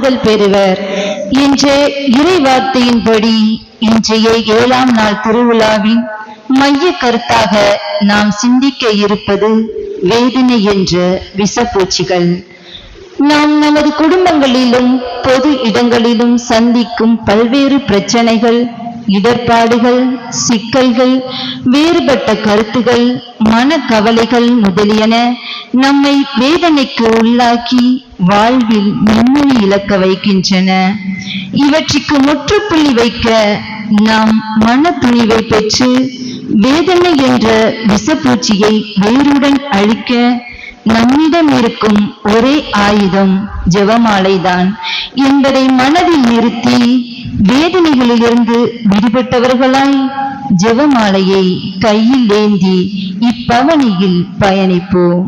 ஆறுதல் பெறுவர் என்ற இறைவார்த்தையின்படி இன்றைய 7ஆம் நாள் திருவிழாவின் மைய கருத்தாக நாம் சிந்திக்க இருப்பது வேதனை என்ற விஷப்பூச்சிகள். நாம் நமது குடும்பங்களிலும் பொது இடங்களிலும் சந்திக்கும் பல்வேறு பிரச்சனைகள், இடர்பாடுகள், சிக்கல்கள், வேறுபட்ட கருத்துகள், மனக்கவலைகள் முதலியன நம்மை வேதனைக்கு உள்ளாக்கி வாழ்வில் நிம்மதி இழக்க வைக்கின்றன. இவற்றுக்கு முற்றுப்புள்ளி வைக்க நாம் மன துணிவை பெற்று வேதனை என்ற விஷப்பூச்சியை வேருடன் அழிக்க நம்மிடம் இருக்கும் ஒரே ஆயுதம் ஜெபமாலைதான் என்பதை மனதில் நிறுத்தி வேதனைகளிலிருந்து விடுபட்டவர்களாய் ஜெபமாலையை கையில் ஏந்தி இப்பவனியில் பயணிப்போம்.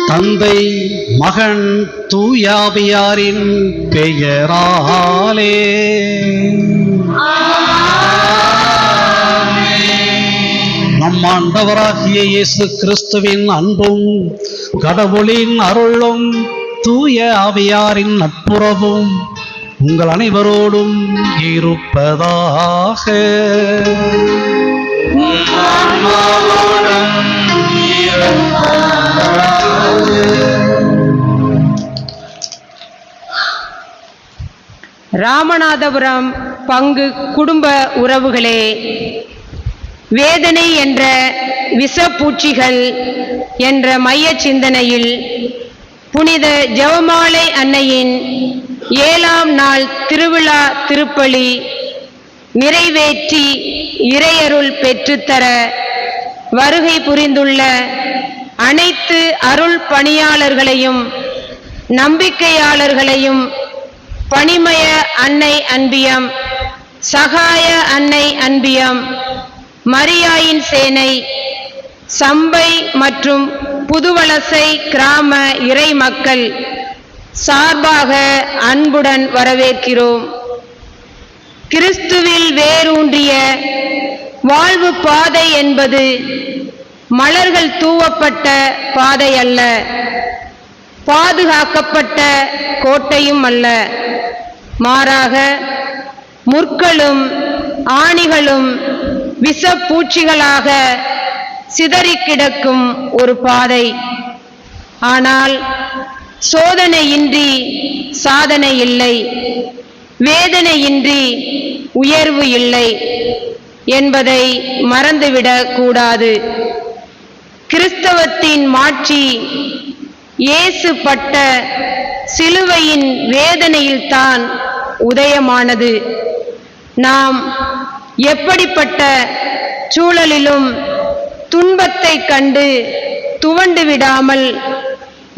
தந்தை மகன் தூயாவியாரின் பெயராலே நம் ஆண்டவராகிய இயேசு கிறிஸ்துவின் அன்பும் கடவுளின் அருளும் தூய ஆவியாரின் நட்புறவும் உங்கள் அனைவரோடும் இருப்பதாக. ராமநாதபுரம் பங்கு குடும்ப உறவுகளே, வேதனை என்ற விஷப்பூச்சிகள் என்ற மைய சிந்தனையில் புனித ஜெபமாலை அன்னையின் 7ஆம் நாள் திருவிழா திருப்பலி நிறைவேற்றி இறையருள் பெற்றுத்தர வருகை புரிந்துள்ள அனைத்து அருள் பணியாளர்களையும் நம்பிக்கையாளர்களையும் பணிமய அன்னை அன்பியம், சகாய அன்னை அன்பியம், மரியாயின் சேனை, சம்பை மற்றும் புதுவலசை கிராம இறை மக்கள் சார்பாக அன்புடன் வரவேற்கிறோம். கிறிஸ்துவில் வேரூன்றிய வாழ்வு பாதை என்பது மலர்கள் தூவப்பட்ட பாதை அல்ல, பாதுகாக்கப்பட்ட கோட்டையும் அல்ல. மாறாக முற்களும் ஆணிகளும் விஷப்பூச்சிகளாக சிதறி கிடக்கும் ஒரு பாதை. ஆனால் சோதனையின்றி சாதனை இல்லை, வேதனையின்றி உயர்வு இல்லை என்பதை மறந்துவிடக் கூடாது. கிறிஸ்தவத்தின் மாட்சி இயேசு பட்ட சிலுவையின் வேதனையில்தான் உதயமானது. நாம் எப்படிப்பட்ட சூழலிலும் துன்பத்தை கண்டு துவண்டு விடாமல்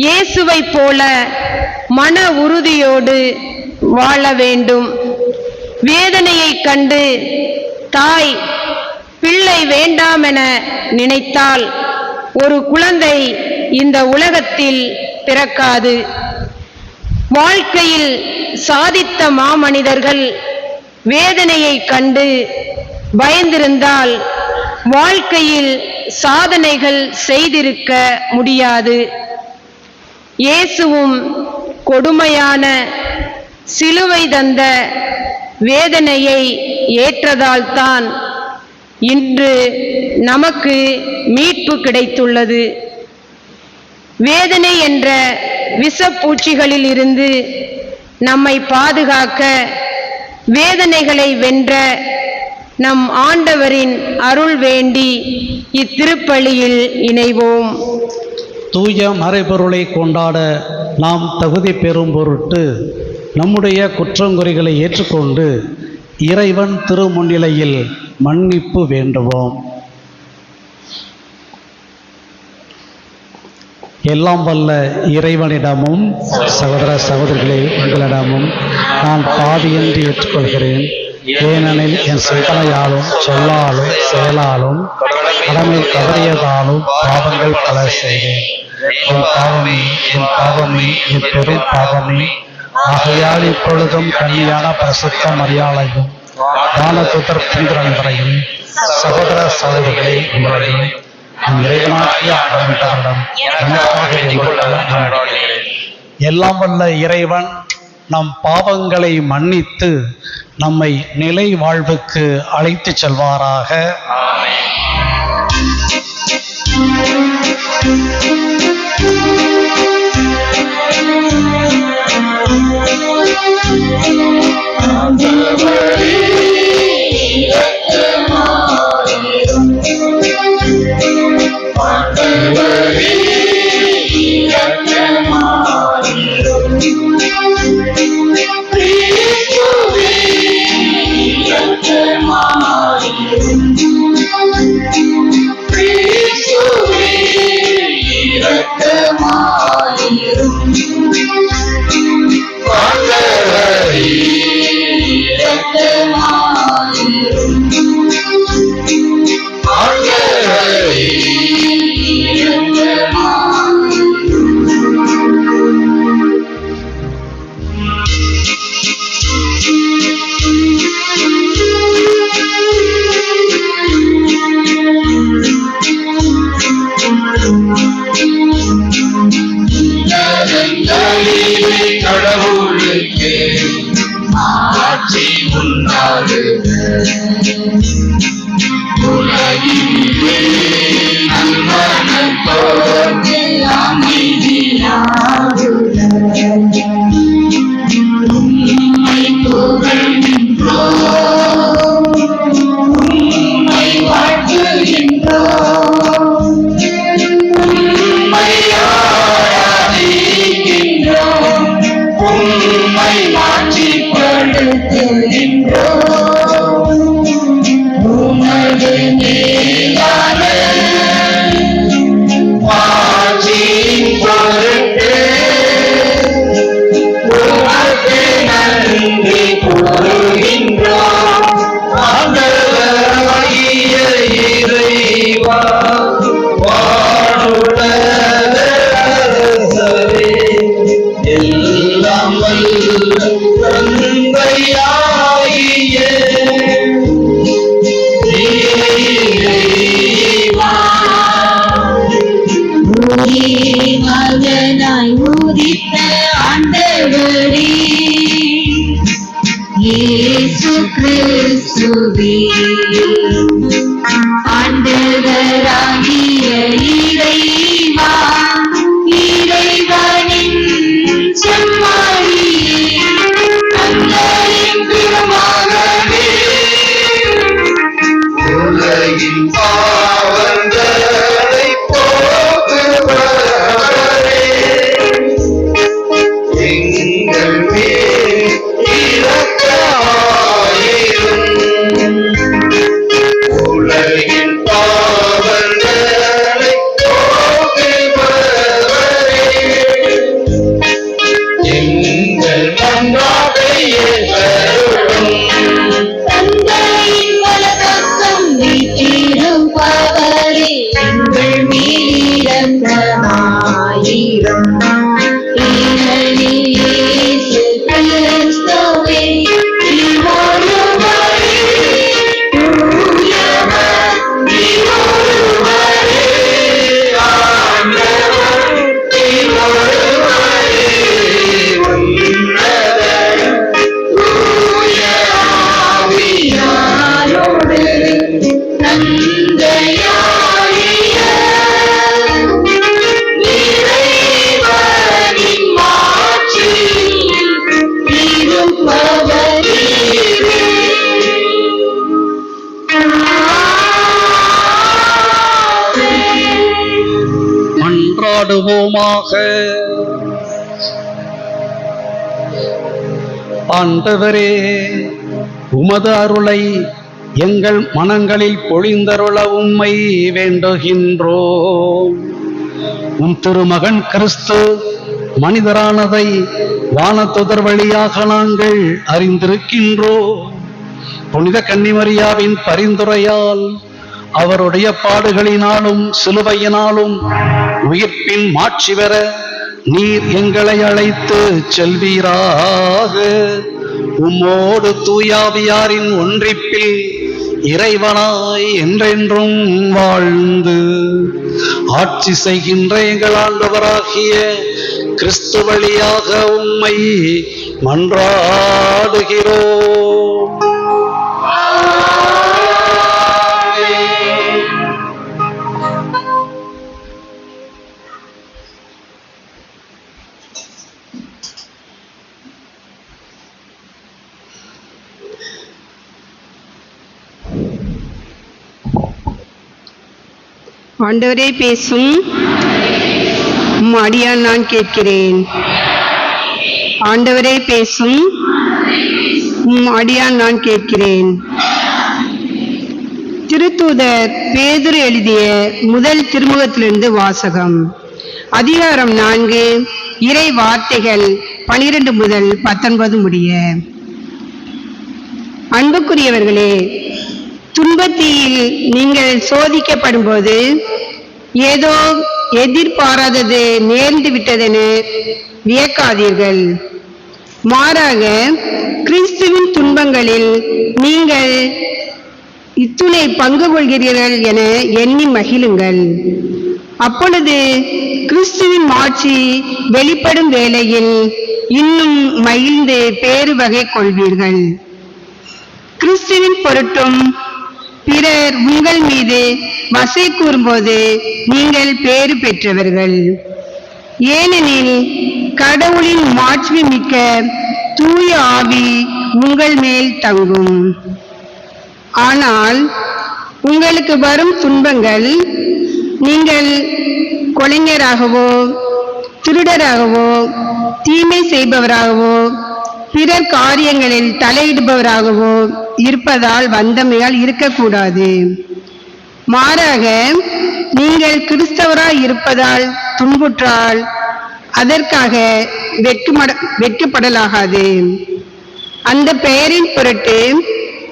இயேசுவைப் போல மன உறுதியோடு வாழ வேண்டும். வேதனையை கண்டு தாய் பிள்ளை வேண்டாமென நினைத்தால் ஒரு குழந்தை இந்த உலகத்தில் பிறக்காது. வாழ்க்கையில் சாதித்த மாமனிதர்கள் வேதனையை கண்டு பயந்திருந்தால் வாழ்க்கையில் சாதனைகள் செய்திருக்க முடியாது. இயேசுவும் கொடுமையான சிலுவை தந்த வேதனையை ஏற்றதால்தான் இன்று நமக்கு மீட்பு கிடைத்துள்ளது. வேதனை என்ற விஷப்பூச்சிகளில் இருந்து நம்மை பாதுகாக்க வேதனைகளை வென்ற நம் ஆண்டவரின் அருள் வேண்டி இத்திருப்பலியில் இணைவோம். தூய மறைபொருளை கொண்டாட நாம் தகுதி பெறும் பொருட்டு நம்முடைய குற்றங்குறைகளை ஏற்றுக்கொண்டு இறைவன் திருமுன்னிலையில் மன்னிப்பு வேண்டுவோம். எல்லாம் வல்ல இறைவனிடமும் சகோதர சகோதரிகளே உங்களிடமும் நான் பாவியின்றி ஏற்றுக்கொள்கிறேன். ஏனெனில் என் சிந்தனையாலும் சொல்லாலும் செயலாலும் கடமை தவறியதாலும் பாவங்கள் பல செய்தேன். என் பாவமே என் பெரும் பாவமே. ஆகையால் இப்பொழுதும் கன்னியான பரிசுத்த மரியாதையும் வானதூதர் புனிதரையும் சகோதர சகோதரிகளை உங்களையும் இறைவனாகிய ஆண்டவரிடம் எல்லாம் வல்ல இறைவன் நம் பாவங்களை மன்னித்து நம்மை நிலை வாழ்வுக்கு அழைத்து செல்வாராக. கடவுளுக்கு ஆட்சி உண்டாகுக. உலகிலே நல்வனத்தோர்க்கு அமைதியாகுக. உம்மை புகழ்கின்றோம், உம்மை வாழ்த்துகின்றோம், உம்மை ஆராதிக்கின்றோம், உம்மை மாட்சிப்படுத்துகின்றோம். உமது மேலான மாட்சியின் பொருட்டு உமக்கு நன்றி கூறுகின்றோம். ஆண்டவராகிய இறைவா, வானுலக அரசரே, எல்லாம் வல்ல தந்தையாகிய இறைவா, ஒரே மகனாய் உதித்த ஆண்டவரே, இயேசு கிறிஸ்துவே, ஆண்டவராகிய இறைவா, இறைவா சரீரம் இயேசு கிறிஸ்துவே ஒருவரே தூயவர் ஒருவரே ஆண்டவர் ஒருவரே உன்னதர் தூய ஆவியாரோடு தந்தையாகிய இறைவனின் மாட்சியில் இருப்பவரே. மன்றாடுவோமாக. ஆண்டவரே, உமது அருளை எங்கள் மனங்களில் பொழிந்தருள உம்மை வேண்டுகின்றோம். உம் திருமகன் கிறிஸ்து மனிதரானதை வானதுதர் வழியாக நாங்கள் அறிந்திருக்கின்றோம். புனித கன்னிமரியாவின் பரிந்துரையால் அவருடைய பாடுகளினாலும் சிலுவையினாலும் உயிர்ப்பின் மாட்சி பெற நீர் எங்களை அழைத்து செல்வீராக. உம்மோடு தூயாவியாரின் ஒன்றிப்பில் இறைவனாய் என்றென்றும் வாழ்ந்து ஆட்சி செய்கின்ற எங்கள் ஆண்டவராகிய கிறிஸ்து வழியாக உம்மை மன்றாடுகிறோம். ஆண்டவரே பேசும், அடியான் நான் கேட்கிறேன். ஆண்டவரே பேசும், அடியான் நான் கேட்கிறேன். திருத்தூதர் பேதுரு எழுதிய முதல் திருமுகத்திலிருந்து வாசகம். அதிகாரம் 4, இறை வார்த்தைகள் 12 முதல் 19 முடிய. அன்புக்குரியவர்களே, துன்பத்தில் நீங்கள் சோதிக்கப்படும்போது ஏதோ எதிர்பாராதது நேர்ந்து விட்டதென வியக்காதீர்கள். மாறாக கிறிஸ்துவின் துன்பங்களில் நீங்கள் இத்துணை பங்கு கொள்கிறீர்கள் என எண்ணி மகிழுங்கள். அப்பொழுது கிறிஸ்துவின் மாட்சி வெளிப்படும் வேளையில் இன்னும் மகிழ்ந்து பேறு வகை கொள்வீர்கள். கிறிஸ்துவின் பொருட்டும் பிறர் உங்கள் மீது வசை கூறும்போது நீங்கள் பேறு பெற்றவர்கள். ஏனெனில் கடவுளின் மாட்சி மிக்க தூய ஆவி உங்கள் மேல் தங்கும். ஆனால் உங்களுக்கு வரும் துன்பங்கள் நீங்கள் கொலைஞராகவோ திருடராகவோ தீமை செய்பவராகவோ பிறர் காரியங்களில் தலையிடுபவராகவோ இருப்பதால் வந்தமையால் இருக்கக்கூடாது. மாறாக நீங்கள் கிறிஸ்தவராய் இருப்பதால் துன்புற்றால் அதற்காக வெட்கப்படலாகாது. அந்த பெயரின் பொருட்டு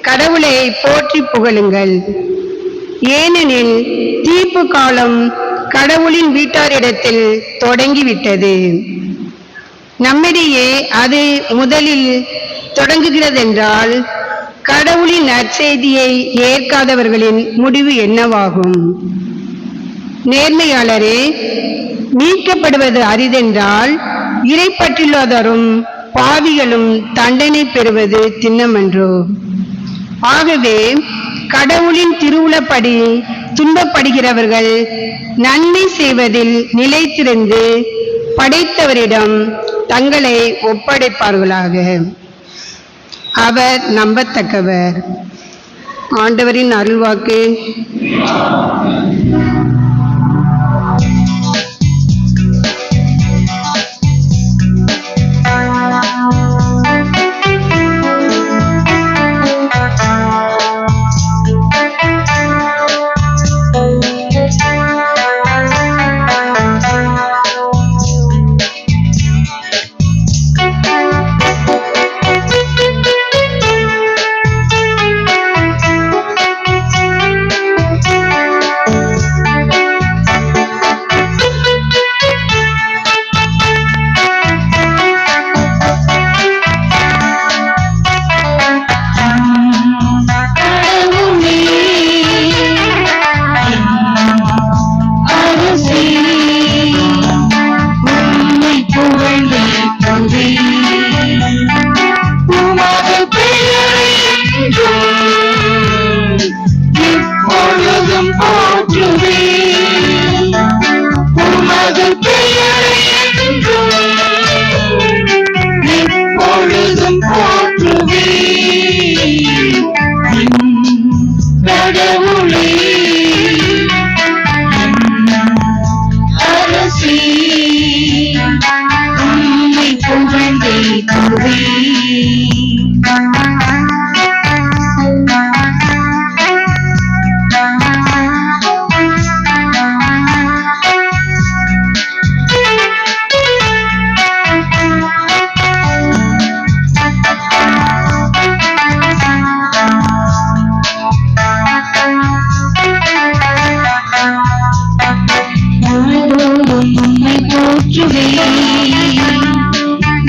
கடவுளை போற்றி புகழுங்கள். ஏனெனில் தீர்ப்பு காலம் கடவுளின் வீட்டாரிடத்தில் தொடங்கிவிட்டது. நம்மிடையே அது முதலில் தொடங்குகிறதென்றால் கடவுளின் நற்செய்தியை ஏற்காதவர்களின் முடிவு என்னவாகும்? நேர்மையாளரே, மீட்கப்படுவது அரிதென்றால் இறைப்பற்றில்லாதோரும் பாவிகளும் தண்டனை பெறுவது திண்ணமன்றோ? ஆகவே கடவுளின் திருவுளப்படி துன்பப்படுகிறவர்கள் நன்மை செய்வதில் நிலைத்திருந்து படைத்தவரிடம் தங்களை ஒப்படைப்பார்களாக. அவர் நம்பத்தக்கவர். ஆண்டவரின் அருள்வாக்கு.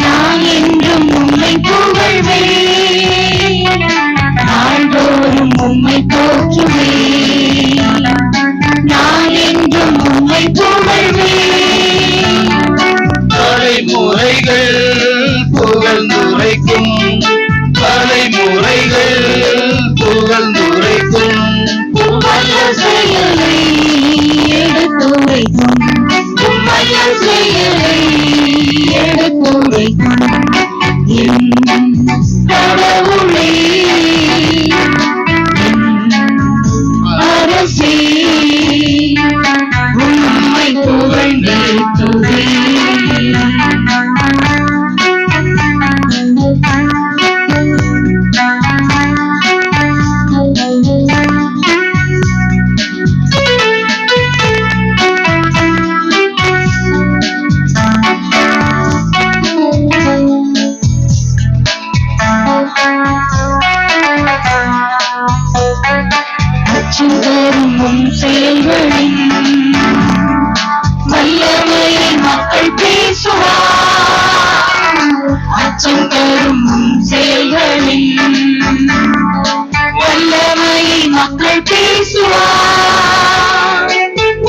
நான் என்றும் உம்மை புகழ்வேன், நாள்தோறும் உம்மை போற்றுவேன், நான் என்றும் உம்மை புகழ்வேன். தலைமுறைகள் புகழ்ந்துரைக்கும், தலைமுறைகள் புகழ்ந்துரைக்கும், உம்மைய செயலை எடுத்துரைக்கும், உம்மைய செயலை எடுத்துரைக்கும் என் கடவுளே, என் அரசே, உம்மை புகழ்ந்தேத்துவேன். அச்சுதரும் உம் செயல்களின் வல்லமையை மக்கள் பேசுவார், அச்சம் தரும் உம் செயல்களின் வல்லமையை மக்கள் பேசுவார்.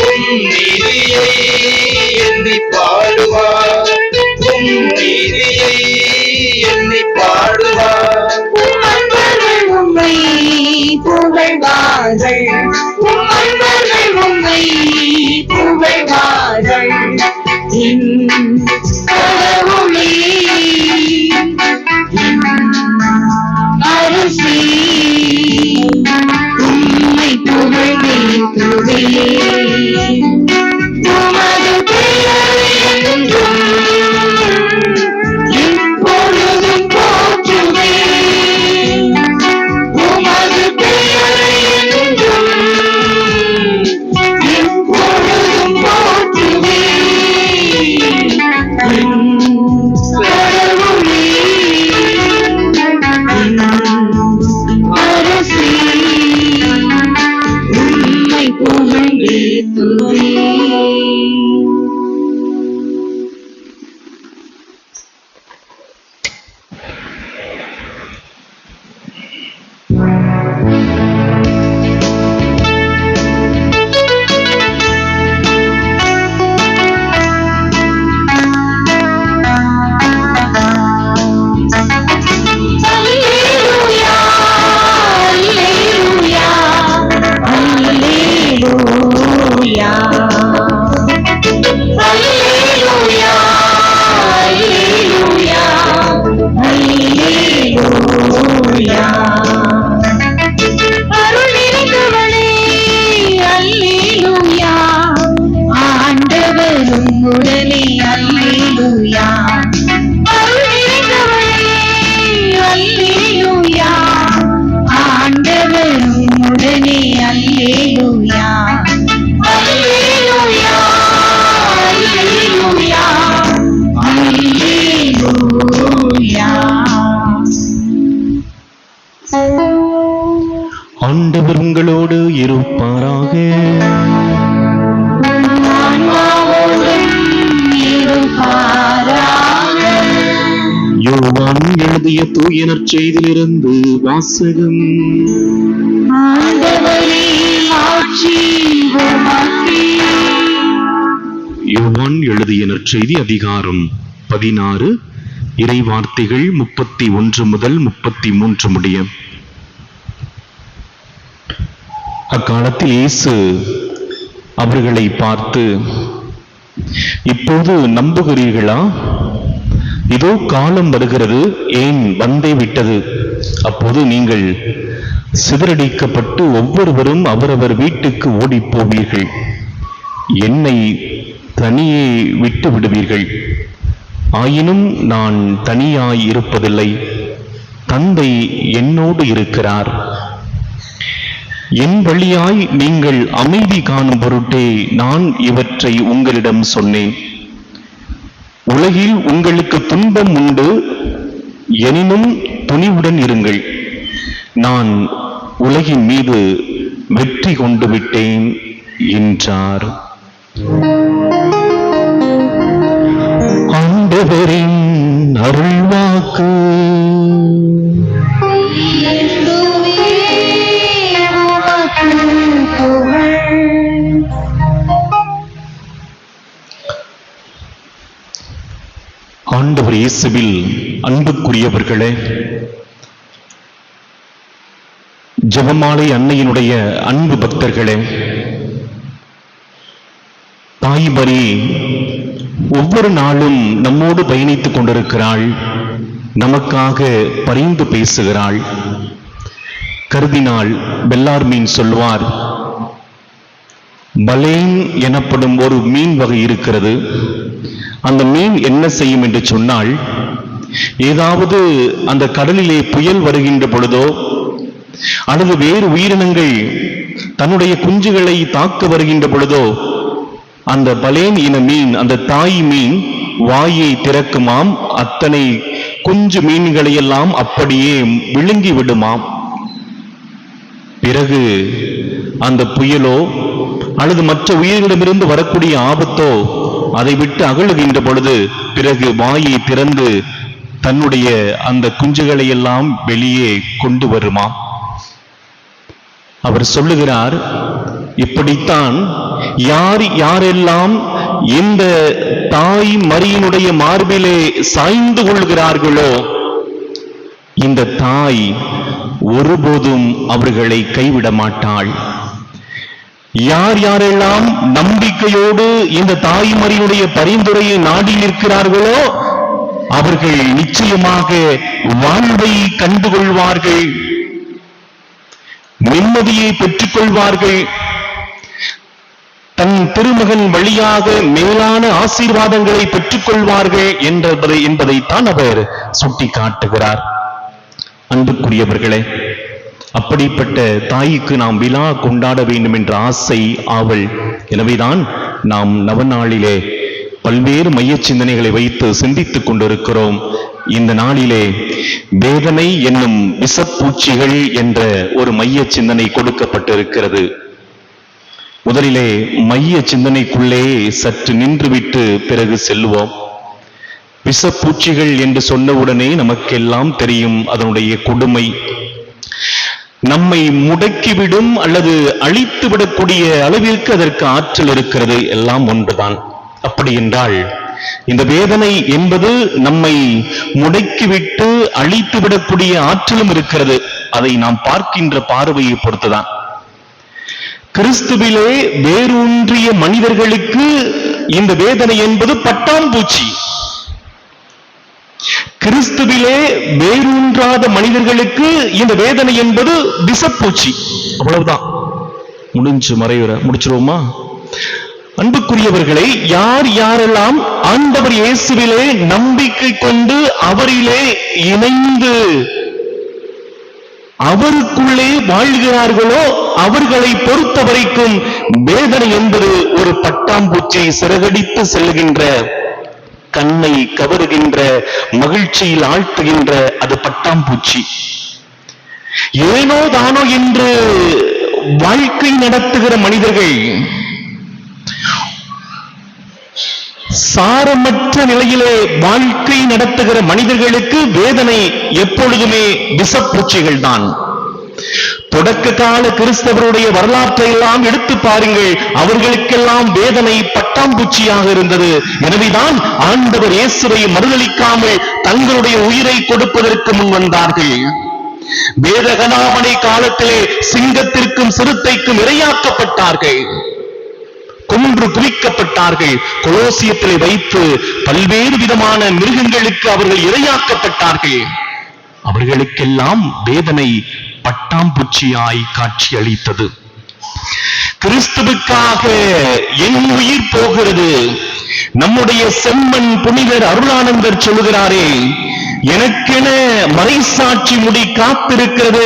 உம் நீதியை எண்ணி பாடுவார், உம் நீதியை எண்ணி பாடுவார். உம் அன்பர்கள் உம்மை புகழ்வார்கள், உம் அன்பர்கள் உம்மை புகழ்வார்கள் என் கடவுளே, என் அரசே, உம்மை புகழ்ந்தேத்துவேன். உமது பெயரை என்றும் எப்பொழுதும் போற்றுவேன், உமது பெயரை என்றும் எப்பொழுதும் போற்றுவேன் என் கடவுளே, என் அரசே, உம்மை புகழ்ந்தேத்துவேன். Alleluia, alleluia, alleluia. Alleluia, alleluia, alleluia. அருள் நிறைந்தவனே, அல்லேலூயா, ஆண்டவர் உம்முடனே, அல்லேலூயா. அருள் நிறைந்தவனே, அல்லேலூயா, ஆண்டவர் உம்முடனே, அல்லேலூயா. அல்லேலூயா, அல்லேலூயா, அல்லேலூயா. ஆண்டவர் உங்களோடு இருப்பாராக. ஆன்மாவோடும் இருப்பாராக. யோவான் எழுதிய தூய நற்செய்தியிலிருந்து வாசகம். ஆண்டவரே, ஆட்சி உமக்கே. யோவான் எழுதிய நற்செய்தி அதிகாரம் 16 இறை வார்த்தைகள் 31 முதல் 33 முடிய. அக்காலத்தில் இயேசு அவர்களை பார்த்து, இப்போது நம்புகிறீர்களா? இதோ காலம் வருகிறது, ஏன் வந்தே விட்டது, அப்போது நீங்கள் சிதறடிக்கப்பட்டு ஒவ்வொருவரும் அவரவர் வீட்டுக்கு ஓடிப் போவீர்கள். என்னை தனியே விட்டு விடுவீர்கள். ஆயினும் நான் தனியாய் இருப்பதில்லை, தந்தை என்னோடு இருக்கிறார். என் வழியாய் நீங்கள் அமைதி காணும் பொருட்டே நான் இவற்றை உங்களிடம் சொன்னேன். உலகில் உங்களுக்கு துன்பம் உண்டு, எனினும் துணிவுடன் இருங்கள், நான் உலகின் மீது வெற்றி கொண்டு விட்டேன் என்றார். ஆண்டவரின் அருள்வாக்கு. ஆண்டவர் இயேசுவில் அன்புக்குரியவர்களே, ஜெபமாலை அன்னையினுடைய அன்பு பக்தர்களே, தாய் மரி ஒவ்வொரு நாளும் நம்மோடு பயணித்துக் கொண்டிருக்கிறாள், நமக்காக பரிந்து பேசுகிறாள். கர்தினால் பெல்லார்மீன் சொல்வார், பலேன் எனப்படும் ஒரு மீன் வகை இருக்கிறது. அந்த மீன் என்ன செய்யும் என்று சொன்னால், ஏதாவது அந்த கடலிலே புயல் வருகின்ற பொழுதோ அல்லது வேறு உயிரினங்கள் தன்னுடைய குஞ்சுகளை தாக்க வருகின்ற பொழுதோ, அந்த பலேன் இன மீன், அந்த தாய் மீன் வாயை திறக்குமாம், அத்தனை குஞ்சு மீன்களை எல்லாம் அப்படியே விழுங்கி விடுமாம். பிறகு அந்த புயலோ அல்லது மற்ற உயிரிடமிருந்து வரக்கூடிய ஆபத்தோ அதை விட்டு அகழுகின்ற பொழுது பிறகு வாயை திறந்து தன்னுடைய அந்த குஞ்சுகளை எல்லாம் வெளியே கொண்டு வருமாம். அவர் சொல்லுகிறார், இப்படித்தான் யாரெல்லாம் இந்த தாய் மரியினுடைய மார்பிலே சாய்ந்து கொள்கிறார்களோ, இந்த தாய் ஒருபோதும் அவர்களை கைவிட மாட்டாள். யாரெல்லாம் நம்பிக்கையோடு இந்த தாய்மரியுடைய பரிந்துரையை நாடி நிற்கிறார்களோ அவர்கள் நிச்சயமாக வாழ்வை கண்டுகொள்வார்கள், நிம்மதியை பெற்றுக் கொள்வார்கள். தன் திருமகன் வழியாக மேலான ஆசீர்வாதங்களை பெற்றுக் கொள்வார்கள் என்பதைத்தான் அவர் சுட்டிக்காட்டுகிறார். அன்புக்குரியவர்களே, அப்படிப்பட்ட தாய்க்கு நாம் விழா கொண்டாட வேண்டும் என்ற ஆசை, ஆவல். எனவேதான் நாம் நவநாளிலே பல்வேறு மைய சிந்தனைகளை வைத்து சிந்தித்துக் கொண்டிருக்கிறோம். இந்த நாளிலே வேதனை என்னும் விஷப்பூச்சிகள் என்ற ஒரு மைய சிந்தனை கொடுக்கப்பட்டிருக்கிறது. முதலிலே மைய சிந்தனைக்குள்ளே சற்று நின்றுவிட்டு பிறகு செல்லுவோம். விஷப்பூச்சிகள் என்று சொன்னவுடனே நமக்கெல்லாம் தெரியும் அதனுடைய கொடுமை. நம்மை முடக்கிவிடும் அல்லது அழித்து விடக்கூடிய அளவிற்கு அதற்கு ஆற்றல் இருக்கிறது. எல்லாம் ஒன்றுதான். அப்படி என்றால் இந்த வேதனை என்பது நம்மை முடக்கிவிட்டு அழித்து விடக்கூடிய ஆற்றலும் இருக்கிறது. அதை நாம் பார்க்கின்ற பார்வையை பொறுத்துதான். கிறிஸ்துவிலே வேரூன்றிய மனிதர்களுக்கு இந்த வேதனை என்பது பட்டாம்பூச்சி. கிறிஸ்துவிலே வேரூன்றாத மனிதர்களுக்கு இந்த வேதனை என்பது விஷப்பூச்சி. அவ்வளவுதான். முடிச்சிருவோமா? அன்புக்குரியவர்களை, யாரெல்லாம் ஆண்டவர் இயேசுவிலே நம்பிக்கை கொண்டு அவரிலே இணைந்து அவருக்குள்ளே வாழ்கிறார்களோ அவர்களை பொறுத்த வரைக்கும் வேதனை என்பது ஒரு பட்டாம்பூச்சி சிறகடித்து செல்கின்ற, கண்ணை கவருகின்ற, மகிழ்ச்சியில் ஆழ்த்துகின்ற அது பட்டாம்பூச்சி. ஏனோ தானோ என்று வாழ்க்கை நடத்துகிற மனிதர்கள், சாரமற்ற நிலையிலே வாழ்க்கை நடத்துகிற மனிதர்களுக்கு வேதனை எப்பொழுதுமே விஷப்பூச்சிகள் தான். தொடக்க கால கிறிஸ்தவருடைய வரலாற்றை எல்லாம் எடுத்து பாருங்கள், அவர்களுக்கெல்லாம் வேதனை பட்டாம்பூச்சியாக இருந்தது. எனவேதான் ஆண்டவர் இயேசுவை மறுதலிக்காமல் தங்களுடைய உயிரை கொடுப்பதற்கு முன் வந்தார்கள். வேதகனாமனை காலத்திலே சிங்கத்திற்கும் சிறுத்தைக்கும் இரையாக்கப்பட்டார்கள், கொன்று குவிக்கப்பட்டார்கள். கொலோசியத்திலே வைத்து பல்வேறு விதமான மிருகங்களுக்கு அவர்கள் இரையாக்கப்பட்டார்கள். அவர்களுக்கெல்லாம் வேதனை பட்டாம்பூச்சியாய் காட்சி அளித்தது. கிறிஸ்துவுக்காக என் உயிர் போகிறது. நம்முடைய செம்மன் புனிதர் அருளானந்தர் சொல்லுகிறாரே, எனக்கென மறைசாட்சி முடி காத்திருக்கிறது,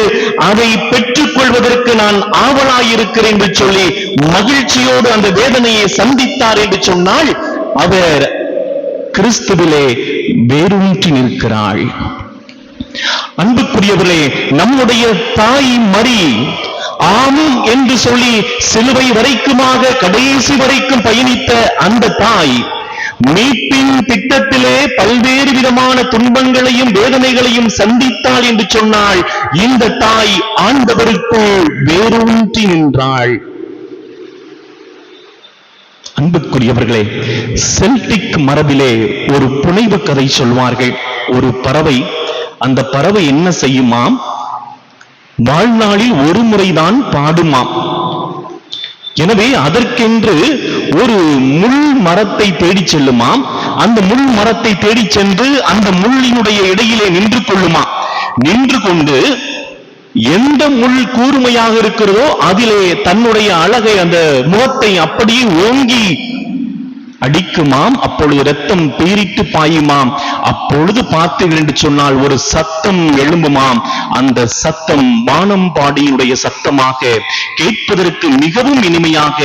அதை பெற்றுக் கொள்வதற்கு நான் ஆவலாயிருக்கிறேன் என்று சொல்லி மகிழ்ச்சியோடு அந்த வேதனையை சந்தித்தார் என்று சொன்னால் அவர் கிறிஸ்துவிலே வேரூன்றி நிற்கிறாள். அன்புக்குரியவர்களே, நம்முடைய தாய் மரி ஆமும் என்று சொல்லி சிலுவை வரைக்குமாக கடைசி வரைக்கும் பயணித்த அந்த தாய் மீட்பின் திட்டத்திலே பல்வேறு விதமான துன்பங்களையும் வேதனைகளையும் சந்தித்தாள் என்று சொன்னால் இந்த தாய் ஆண்டவருக்குள் வேரூன்றி நின்றாள். அன்புக்குரியவர்களே, செல்டிக் மரபிலே ஒரு புனைவு கதை சொல்வார்கள். ஒரு பறவை, அந்த பறவை என்ன செய்யுமாம்? வாழ்நாளில் ஒரு முறைதான் பாடுமாம். எனவே அதற்கென்று ஒரு முள் மரத்தை தேடி செல்லுமாம். அந்த முள் மரத்தை தேடி சென்று அந்த முள்ளினுடைய இடையிலே நின்று கொள்ளுமா. நின்று கொண்டு எந்த முள் கூர்மையாக இருக்கிறதோ அதிலே தன்னுடைய அழகை, அந்த முகத்தை அப்படியே ஓங்கி அடிக்குமாம். அப்பொழுது இரத்தம் பீரிட்டு பாயுமாம். அப்பொழுது பார்த்தீர்கள் என்று சொன்னால் ஒரு சத்தம் எழும்புமாம். அந்த சத்தம் வானம்பாடியுடைய சத்தமாக கேட்பதற்கு மிகவும் இனிமையாக,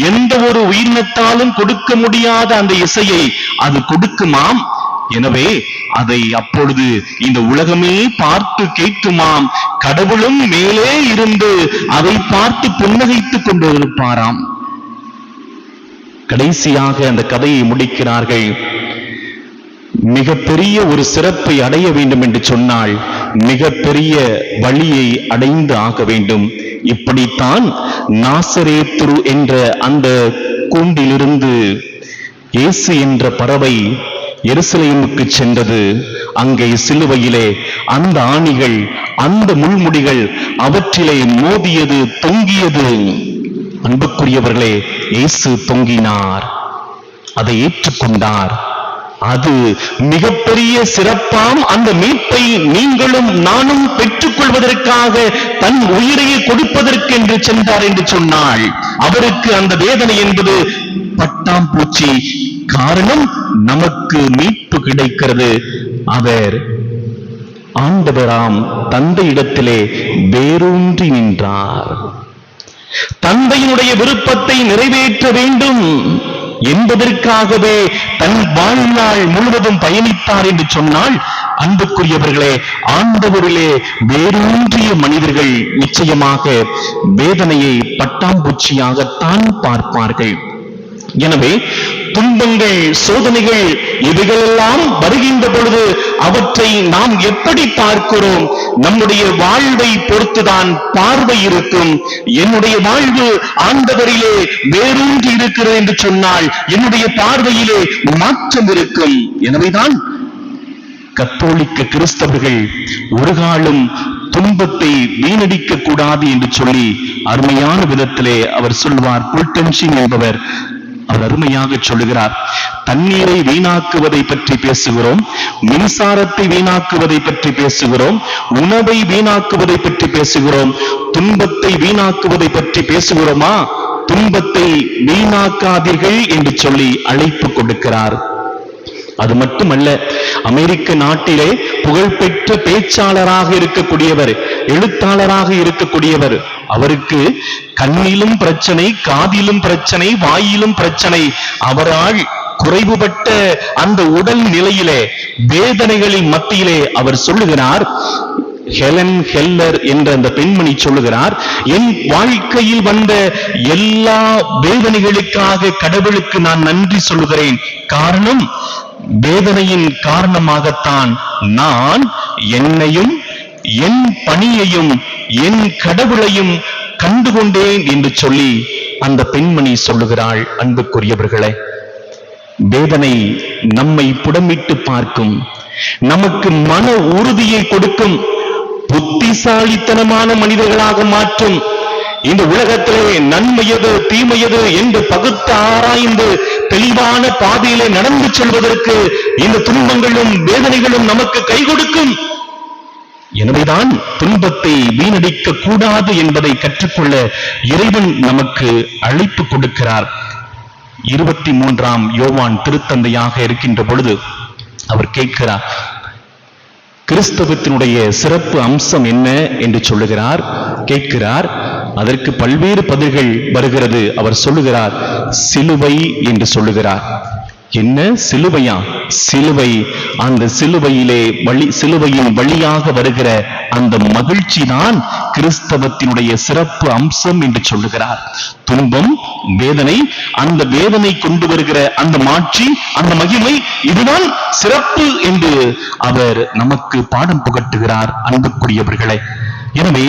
எந்த ஒரு உயிரினத்தாலும் கொடுக்க முடியாத அந்த இசையை அது கொடுக்குமாம். எனவே அதை அப்பொழுது இந்த உலகமே பார்த்து கேட்குமாம். கடவுளும் மேலே இருந்து அதை பார்த்து புன்னகைத்துக் கொண்டிருப்பாராம். கடைசியாக அந்த கதையை முடிக்கிறார்கள். மிகப்பெரிய ஒரு சிறப்பை அடைய வேண்டும் என்று சொன்னால் மிகப்பெரிய வழியை அடைந்து ஆக வேண்டும். இப்படித்தான் நாசரேத்து என்ற அந்த கூண்டிலிருந்து இயேசு என்ற பறவை எருசலேமுக்கு சென்றது. அங்கே சிலுவையிலே அந்த ஆணிகள், அந்த முள்முடிகள் அவற்றிலே மோதியது, தொங்கியது. அன்புக்குரியவர்களே, இயேசு தொங்கினார், அதை ஏற்றுக்கொண்டார். அது மிகப்பெரிய சிறப்பாம். அந்த மீட்பை நீங்களும் நானும் பெற்றுக்கொள்வதற்காக தன் உயிரையை கொடுப்பதற்கு என்று சென்றார் என்று சொன்னால் அவருக்கு அந்த வேதனை என்பது பட்டாம்பூச்சி. காரணம், நமக்கு மீட்பு கிடைக்கிறது. அவர் ஆண்டவராம் தந்தையிடத்திலே வேரூன்றி நின்றார். தந்தையினுடைய விருப்பத்தை நிறைவேற்ற வேண்டும் என்பதற்காகவே தன் வாழ்நாள் முழுவதும் பயணித்தார் என்று சொன்னால், அன்புக்குரியவர்களே, ஆண்டவரிலே வேரூன்றிய மனிதர்கள் நிச்சயமாக வேதனையை பட்டாம்பூச்சியாகத்தான் பார்ப்பார்கள். எனவே துன்பங்கள், சோதனைகள் இவைகளெல்லாம் வருகின்ற பொழுது அவற்றை நாம் எப்படி பார்க்கிறோம்? நம்முடைய வாழ்வை பொறுத்துதான் பார்வை இருக்கும். என்னுடைய வாழ்வு ஆண்டவரிலே வேரூன்றி இருக்கிறது என்று சொன்னால் என்னுடைய பார்வையிலே மாற்றம் இருக்கும். எனவேதான் கத்தோலிக்க கிறிஸ்தவர்கள் ஒரு காலம் துன்பத்தை வீணடிக்க கூடாது என்று சொல்லி அருமையான விதத்திலே அவர் சொல்வார். புல்டன்சிங் என்பவர் அவர் அருமையாக சொல்லுகிறார். தண்ணீரை வீணாக்குவதை பற்றி பேசுகிறோம், மின்சாரத்தை வீணாக்குவதை பற்றி பேசுகிறோம், உணவை வீணாக்குவதை பற்றி பேசுகிறோம், துன்பத்தை வீணாக்குவதை பற்றி பேசுகிறோமா? துன்பத்தை வீணாக்காதீர்கள் என்று சொல்லி அழைப்பு கொடுக்கிறார். அது மட்டுமல்ல, அமெரிக்க நாட்டிலே புகழ்பெற்ற பேச்சாளராக இருக்கக்கூடியவர், எழுத்தாளராக இருக்கக்கூடியவர், அவருக்கு கண்ணிலும் பிரச்சனை, காதிலும் பிரச்சனை, வாயிலும் பிரச்சனை. அவரால் குறைவுபட்ட அந்த உடல் நிலையிலே, வேதனைகளின் மத்தியிலே அவர் சொல்லுகிறார், ஹெலன் கெல்லர் என்ற அந்த பெண்மணி சொல்லுகிறார், என் வாழ்க்கையில் வந்த எல்லா வேதனைகளுக்காக கடவுளுக்கு நான் நன்றி சொல்லுகிறேன். காரணம், வேதனையின் காரணமாகத்தான் நான் என்னையும் என் பணியையும் என் கடவுளையும் கண்டுகொண்டேன் என்று சொல்லி அந்த பெண்மணி சொல்லுகிறாள். அன்புக்குரியவர்களே, வேதனை நம்மை புடமிட்டு பார்க்கும், நமக்கு மன உறுதியை கொடுக்கும், புத்திசாலித்தனமான மனிதர்களாக மாற்றும். இந்த உலகத்திலே நன்மையது தீமையது என்று பகுத்து ஆராய்ந்து தெளிவான பாதையிலே நடந்து செல்வதற்கு இந்த துன்பங்களும் வேதனைகளும் நமக்கு கை கொடுக்கும். எனவேதான் துன்பத்தை வீணடிக்க கூடாது என்பதை கற்றுக்கொள்ள இறைவன் நமக்கு அழைப்பு கொடுக்கிறார். 23ஆம் யோவான் திருத்தந்தையாக இருக்கின்ற பொழுது அவர் கேட்கிறார், கிறிஸ்தவத்தினுடைய சிறப்பு அம்சம் என்ன என்று சொல்லுகிறார், கேட்கிறார். அதற்கு பல்வேறு பதில்கள் வருகிறது. அவர் சொல்லுகிறார், சிலுவை என்று சொல்லுகிறார். என்ன சிலுவையா? சிலுவை, அந்த சிலுவையின் வழியாக வருகிற அந்த மகிழ்ச்சி தான் கிறிஸ்தவத்தினுடைய சிறப்பு அம்சம் என்று சொல்லுகிறார். துன்பம், வேதனை, அந்த வேதனை கொண்டு வருகிற அந்த மாட்சி, அந்த மகிமை, இதுதான் சிறப்பு என்று அவர் நமக்கு பாடம் புகட்டுகிறார். அன்புக்குரியவர்களே, எனவே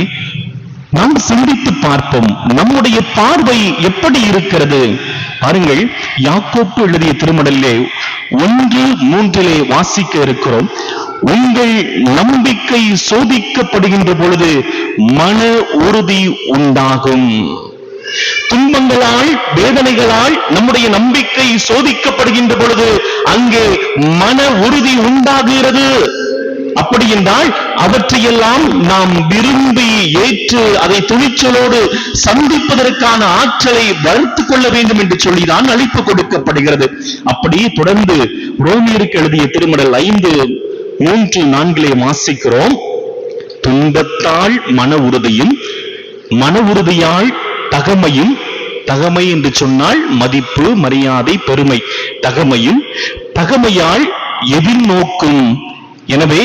நாம் சிந்தித்து பார்ப்போம், நம்முடைய பார்வை எப்படி இருக்கிறது? பாருங்கள், யாக்கோப்பு எழுதிய திருமடலிலே 1:3 வாசிக்க இருக்கிறோம். உங்கள் நம்பிக்கை சோதிக்கப்படுகின்ற பொழுது மன உறுதி உண்டாகும். துன்பங்களால், வேதனைகளால் நம்முடைய நம்பிக்கை சோதிக்கப்படுகின்ற பொழுது அங்கே மன உறுதி உண்டாகிறது. அப்படி என்றால் அவற்றையெல்லாம் நாம் விரும்பி ஏற்று அதை துணிச்சலோடு சந்திப்பதற்கான ஆற்றலை வளர்த்துக் கொள்ள வேண்டும் என்று சொல்லிதான் அழைப்பு கொடுக்கப்படுகிறது. அப்படி தொடர்ந்து ரோமியருக்கு எழுதிய திருமடல் 5:3-4 வாசிக்கிறோம். துன்பத்தால் மன உறுதியும், மன உறுதியால் தகமையும், தகமை என்று சொன்னால் மதிப்பு, மரியாதை, பெருமை, தகமையும், தகமையால் எதிர்நோக்கும். எனவே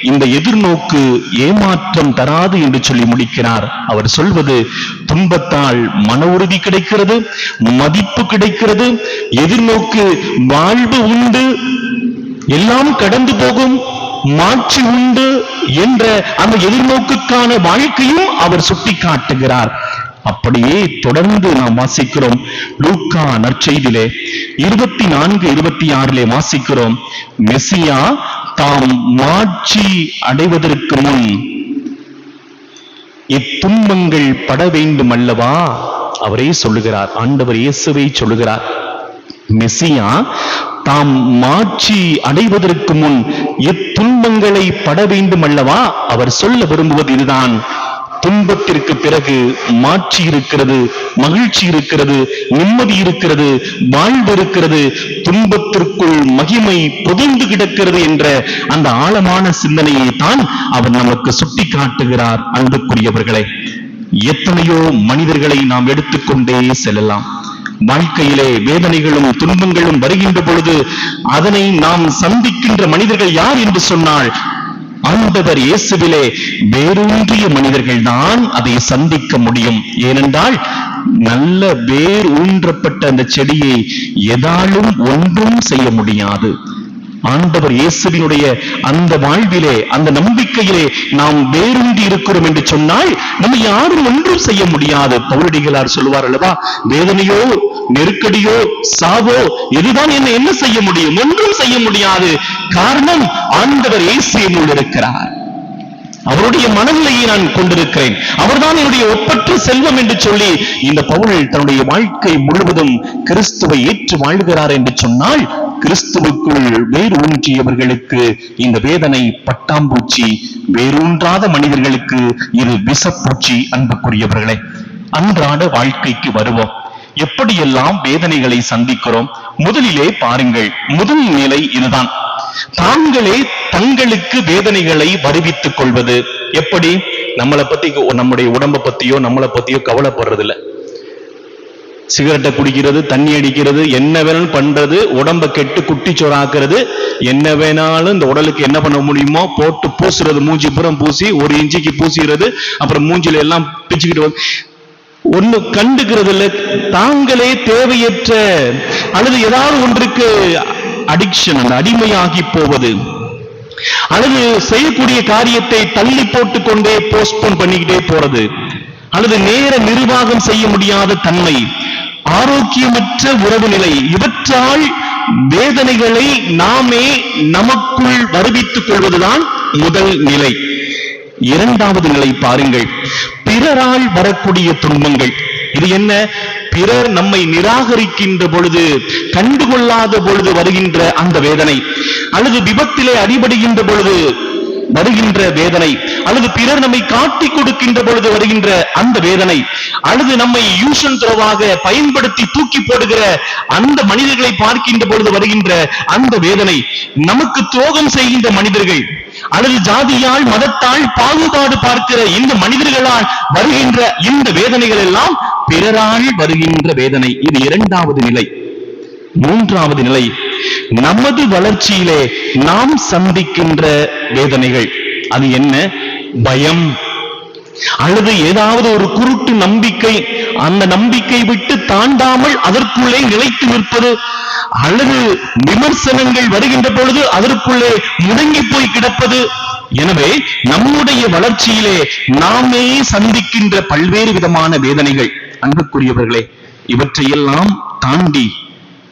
இந்த எதிர்நோக்கு ஏமாற்றம் தராது என்று சொல்லி முடிக்கிறார். அவர் சொல்வது, துன்பத்தால் மன உறுதி கிடைக்கிறது, மதிப்பு கிடைக்கிறது, எதிர்நோக்கு வாழ்வு உண்டு, எல்லாம் கடந்து போகும், மாட்சி உண்டு என்ற அந்த எதிர்நோக்குக்கான வாழ்க்கையும் அவர் சுட்டி காட்டுகிறார். அப்படியே தொடர்ந்து நாம் வாசிக்கிறோம். லூக்கா நற்செய்தியிலே 24-26 வாசிக்கிறோம். மெசியா தாம் மாட்சி அடைவதற்கு முன் இத்துன்பங்கள் பட வேண்டும் அல்லவா? அவரே சொல்லுகிறார், ஆண்டவர் இயேசுவை சொல்லுகிறார். மெசியா தாம் மாட்சி அடைவதற்கு முன் இத்துன்பங்களை பட வேண்டும் அல்லவா? அவர் சொல்ல விரும்புவது இதுதான். துன்பத்திற்கு பிறகு மாட்சி இருக்கிறது, மகிழ்ச்சி இருக்கிறது, நிம்மதி இருக்கிறது, வாழ்வு இருக்கிறது, துன்பத்திற்குள் மகிமை பொதிந்து கிடக்கிறது என்ற அந்த ஆழமான சிந்தனையை தான் அவர் நமக்கு சுட்டி காட்டுகிறார். அன்புக்குரியவர்களே, எத்தனையோ மனிதர்களை நாம் எடுத்துக்கொண்டே செல்லலாம். வாழ்க்கையிலே வேதனைகளும் துன்பங்களும் வருகின்ற பொழுது அதனை நாம் சந்திக்கின்ற மனிதர்கள் யார் என்று சொன்னால், ஆண்டவர் இயேசுவிலே வேரூன்றிய மனிதர்கள் தான் அதை சந்திக்க முடியும். ஏனென்றால் நல்ல வேர் ஊன்றப்பட்ட அந்த செடியை எதாலும் ஒன்றும் செய்ய முடியாது. ஆண்டவர் இயேசுவினுடைய அந்த வாழ்விலே, அந்த நம்பிக்கையிலே நாம் வேரூன்றி இருக்கிறோம் என்று சொன்னால் நம்ம யாரும் ஒன்றும் செய்ய முடியாது. பவுலடிகளார் சொல்லுவார் அல்லவா, வேதனையோ, நெருக்கடியோ, சாவோ, இதுதான் என்ன செய்ய முடியும்? ஒன்றும் செய்ய முடியாது. காரணம், ஆண்டவர் இயேசு என்னுள் இருக்கிறார், அவருடைய மனநிலையை நான் கொண்டிருக்கிறேன், அவர்தான் என்னுடைய ஒப்பற்ற செல்வம் என்று சொல்லி இந்த பவுல் தன்னுடைய வாழ்க்கை முழுவதும் கிறிஸ்துவை ஏற்று வாழ்கிறார் என்று சொன்னால், கிறிஸ்துவுக்குள் வேறு ஊன்றியவர்களுக்கு இந்த வேதனை பட்டாம்பூச்சி, வேரூன்றாத மனிதர்களுக்கு இது விஷப்பூச்சி. அன்புக்குரியவர்களே, அன்றாட வாழ்க்கைக்கு வருவோம். எப்படியெல்லாம் வேதனைகளை சந்திக்கிறோம்? முதலிலே பாருங்கள், முதல் நிலை இதுதான். தாங்களே தங்களுக்கு வேதனைகளை வருவித்துக் கொள்வது. எப்படி? நம்மளை பத்தி, நம்முடைய உடம்பை பத்தியோ நம்மளை பத்தியோ கவலைப்படுறது இல்ல. சிகரெட்டை குடிக்கிறது, தண்ணி அடிக்கிறது, என்ன வேணாலும் பண்றது, உடம்ப கெட்டு குட்டி சோறாக்குறது, என்ன வேணாலும் இந்த உடலுக்கு என்ன பண்ண முடியுமோ போட்டு பூசுறது, மூஞ்சி புறம் பூசி 1 இன்ச்சுக்கு பூசிக்கிறது, அப்புறம் மூஞ்சில எல்லாம் பிச்சுக்கிட்டு ஒண்ணு கண்டுக்கிறது இல்ல. தாங்களே தேவையற்ற அல்லது ஏதாவது ஒன்றுக்கு அடிக்ஷன், அந்த அடிமையாகி போவது, அல்லது செய்யக்கூடிய காரியத்தை தள்ளி போட்டுக் கொண்டே போஸ்ட்போன் பண்ணிக்கிட்டே போறது, அல்லது நேர நிர்வாகம் செய்ய முடியாத தன்மை, ஆரோக்கியமற்ற உறவு நிலை, இவற்றால் வேதனைகளை நாமே நமக்குள் வருவித்துக் கொள்வதுதான் முதல் நிலை. இரண்டாவது நிலை பாருங்கள், பிறரால் வரக்கூடிய துன்பங்கள். இது என்ன? பிறர் நம்மை நிராகரிக்கின்ற பொழுது, கண்டுகொள்ளாத பொழுது வருகின்ற அந்த வேதனை, அல்லது விபத்திலே அடிபடுகின்ற பொழுது வருகின்ற வேதனை, அல்லது பிறர் நம்மை காட்டிக் கொடுக்கின்ற பொழுது வருகின்ற அந்த வேதனை, அல்லது நம்மை யூஷன் த்ரோவாக பயன்படுத்தி தூக்கி போடுகிற அந்த மனிதர்களை பார்க்கின்ற பொழுது வருகின்ற அந்த வேதனை, நமக்கு துரோகம் செய்கின்ற மனிதர்கள், அல்லது ஜாதியால் மதத்தால் பாகுபாடு பார்க்கிற இந்த மனிதர்களால் வருகின்ற இந்த வேதனைகள் எல்லாம் பிறரால் வருகின்ற வேதனை. இது இரண்டாவது நிலை. மூன்றாவது நிலை, நமது வளர்ச்சியிலே நாம் சந்திக்கின்ற வேதனைகள். அது என்ன? பயம், அல்லது ஏதாவது ஒரு குருட்டு நம்பிக்கை, அந்த நம்பிக்கை விட்டு தாண்டாமல் அதற்குள்ளே நிலைத்து நிற்பது, அல்லது விமர்சனங்கள் வருகின்ற பொழுது அதற்குள்ளே முடங்கி போய் கிடப்பது. எனவே நம்முடைய வளர்ச்சியிலே நாமே சந்திக்கின்ற பல்வேறு விதமான வேதனைகள். அன்புக்குரியவர்களே, இவற்றையெல்லாம் தாண்டி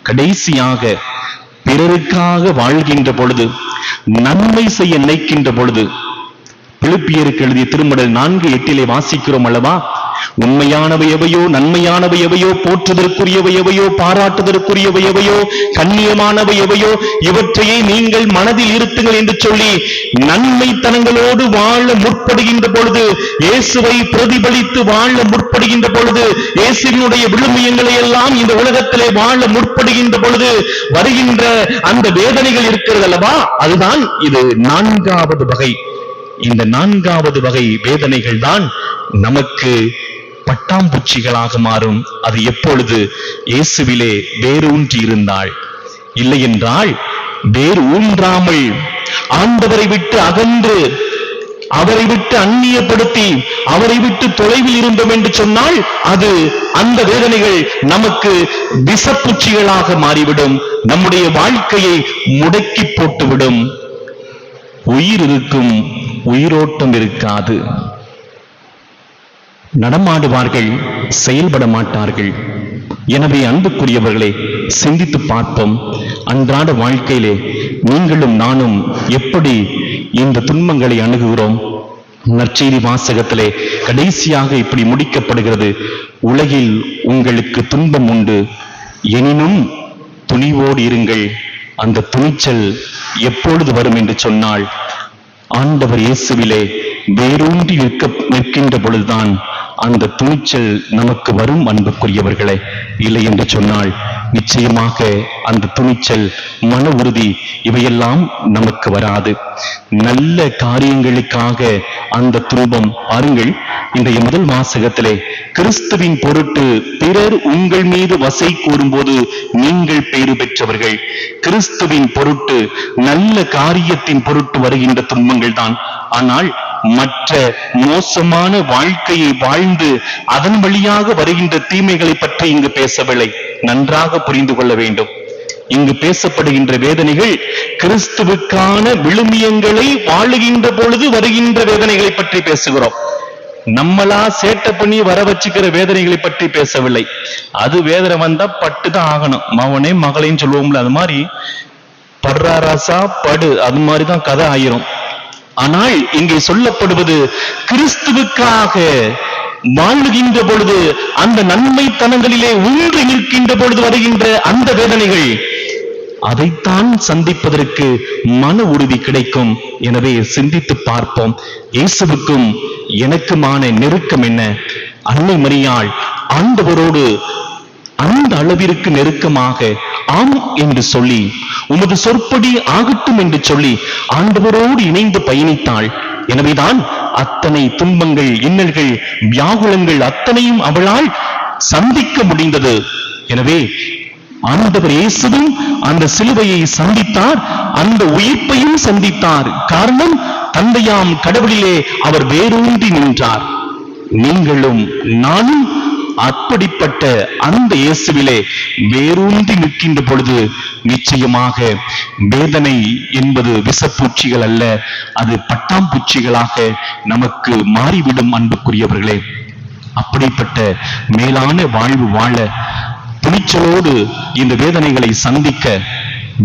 கடைசியாக பிறருக்காக வாழ்கின்ற பொழுது, நன்மை செய்ய நினைக்கின்ற பொழுது, பிலிப்பியருக்கு எழுதிய திருமடல் 4:8 வாசிக்கிறோம் அல்லவா? உண்மையானவை எவையோ, நன்மையானவை எவையோ, போற்றுதற்குரியவை எவையோ, பாராட்டுதற்குரியவை எவையோ, கண்ணியமானவை எவையோ, இவற்றையே நீங்கள் மனதில் இருத்துங்கள் என்று சொல்லி நன்மைத்தனங்களோடு வாழ முற்படுகின்ற பொழுது, இயேசுவை பிரதிபலித்து வாழ முற்படுகின்ற பொழுது, இயேசுவினுடைய விழுமியங்களை எல்லாம் இந்த உலகத்திலே வாழ முற்படுகின்ற பொழுது வருகின்ற அந்த வேதனைகள் இருக்கிறது அல்லவா? அதுதான் இது 4வது வகை. இந்த 4வது வகை வேதனைகள் தான் நமக்கு பட்டாம்பூச்சிகளாக மாறும். அது எப்பொழுது? இயேசுவிலே வேரூன்றி இருந்தால். இல்லை என்றால் வேறு ஊன்றாமல் ஆண்டவரை விட்டு அகன்று, அவரை விட்டு அந்நியப்படுத்தி, அவரை விட்டு தொலைவில் இருந்தோம் என்று சொன்னால் அது, அந்த வேதனைகள் நமக்கு விஷப்பூச்சிகளாக மாறிவிடும். நம்முடைய வாழ்க்கையை முடக்கி போட்டுவிடும். உயிர் இருக்கும், உயிரோட்டம் இருக்காது. நடமாடுவார்கள், செயல்பட மாட்டார்கள். எனவே அன்புக்குரியவர்களே, சிந்தித்து பார்ப்போம். அன்றாட வாழ்க்கையிலே நீங்களும் நானும் எப்படி இந்த துன்பங்களை அணுகுகிறோம்? நற்செய்தி வாசகத்திலே கடைசியாக இப்படி முடிக்கப்படுகிறது: உலகில் உங்களுக்கு துன்பம் உண்டு, எனினும் துணிவோடு இருங்கள். அந்த துணிச்சல் எப்பொழுது வரும் என்று சொன்னால், ஆண்டவர் இயேசுவிலே வேரூன்றி நிற்கின்ற பொழுதுதான் அந்த துணிச்சல் நமக்கு வரும். அன்புக்குரியவர்களே, இல்லை என்று சொன்னால் நிச்சயமாக அந்த துணிச்சல், மன உறுதி இவையெல்லாம் நமக்கு வராது. நல்ல காரியங்களுக்காக அந்த துன்பம். பாருங்கள், இன்றைய முதல் வாசகத்திலே கிறிஸ்துவின் பொருட்டு பிறர் உங்கள் மீது வசை கூறும்போது நீங்கள் பேறு பெற்றவர்கள். கிறிஸ்துவின் பொருட்டு, நல்ல காரியத்தின் பொருட்டு வருகின்ற துன்பங்கள் தான். ஆனால் மற்ற மோசமான வாழ்க்கையை வாழ்ந்து அதன் வழியாக வருகின்ற தீமைகளை பற்றி இங்கு பேசவில்லை. நன்றாக புரிந்து கொள்ள வேண்டும். இங்கு பேசப்படுகின்ற வேதனைகள் கிறிஸ்துவுக்கான விழுமியங்களை வாழுகின்ற பொழுது வருகின்ற வேதனைகளை பற்றி பேசுகிறோம். நம்மளா சேட்டை பண்ணி வர வச்சுக்கிற வேதனைகளை பற்றி பேசவில்லை. அது வேதனை வந்தா பட்டுதான் ஆகணும். மவனே மகளையும் சொல்லுவோம்ல, அது மாதிரி படுறாராசா படு, அது மாதிரிதான் கதை ஆயிரும். ஆனால் இங்கே சொல்லப்படுவது கிறிஸ்துவுக்காக வாழுகின்ற பொழுது, அந்த நன்மைத்தனங்களிலே ஊன்றி நிற்கின்ற பொழுது வருகின்ற அந்த வேதனைகள், அதைத்தான் சந்திப்பதற்கு மன உறுதி கிடைக்கும். எனவே சிந்தித்து பார்ப்போம். இயேசுவுக்கும் எனக்குமான நெருக்கம் என்ன? அன்னை மரியாள் ஆண்டவரோடு அந்த அளவிற்கு நெருக்கமாக ஆம் என்று சொல்லி, உமது சொற்படி ஆகட்டும் என்று சொல்லி ஆண்டவரோடு இணைந்து பயணித்தாள். எனவேதான் அத்தனை துன்பங்கள், இன்னல்கள், வியாகுலங்கள் அத்தனையும் அவளால் சந்திக்க முடிந்தது. எனவே ஆண்டவர் இயேசுவும் அந்த சிலுவையை சந்தித்தார், அந்த உயிர்ப்பையும் சந்தித்தார். காரணம், தந்தையாம் கடவுளிலே அவர் வேரூன்றி நின்றார். நீங்களும் நானும் அப்படிப்பட்ட அந்த இயேசுவிலே வேரூன்றி நிற்கின்ற பொழுது நிச்சயமாக வேதனை என்பது விஷப்பூச்சிகள் அல்ல, அது பட்டாம்பூச்சிகளாக நமக்கு மாறிவிடும். அன்புக்குரியவர்களே, அப்படிப்பட்ட மேலான வாழ்வு வாழ துணிச்சலோடு இந்த வேதனைகளை சந்திக்க,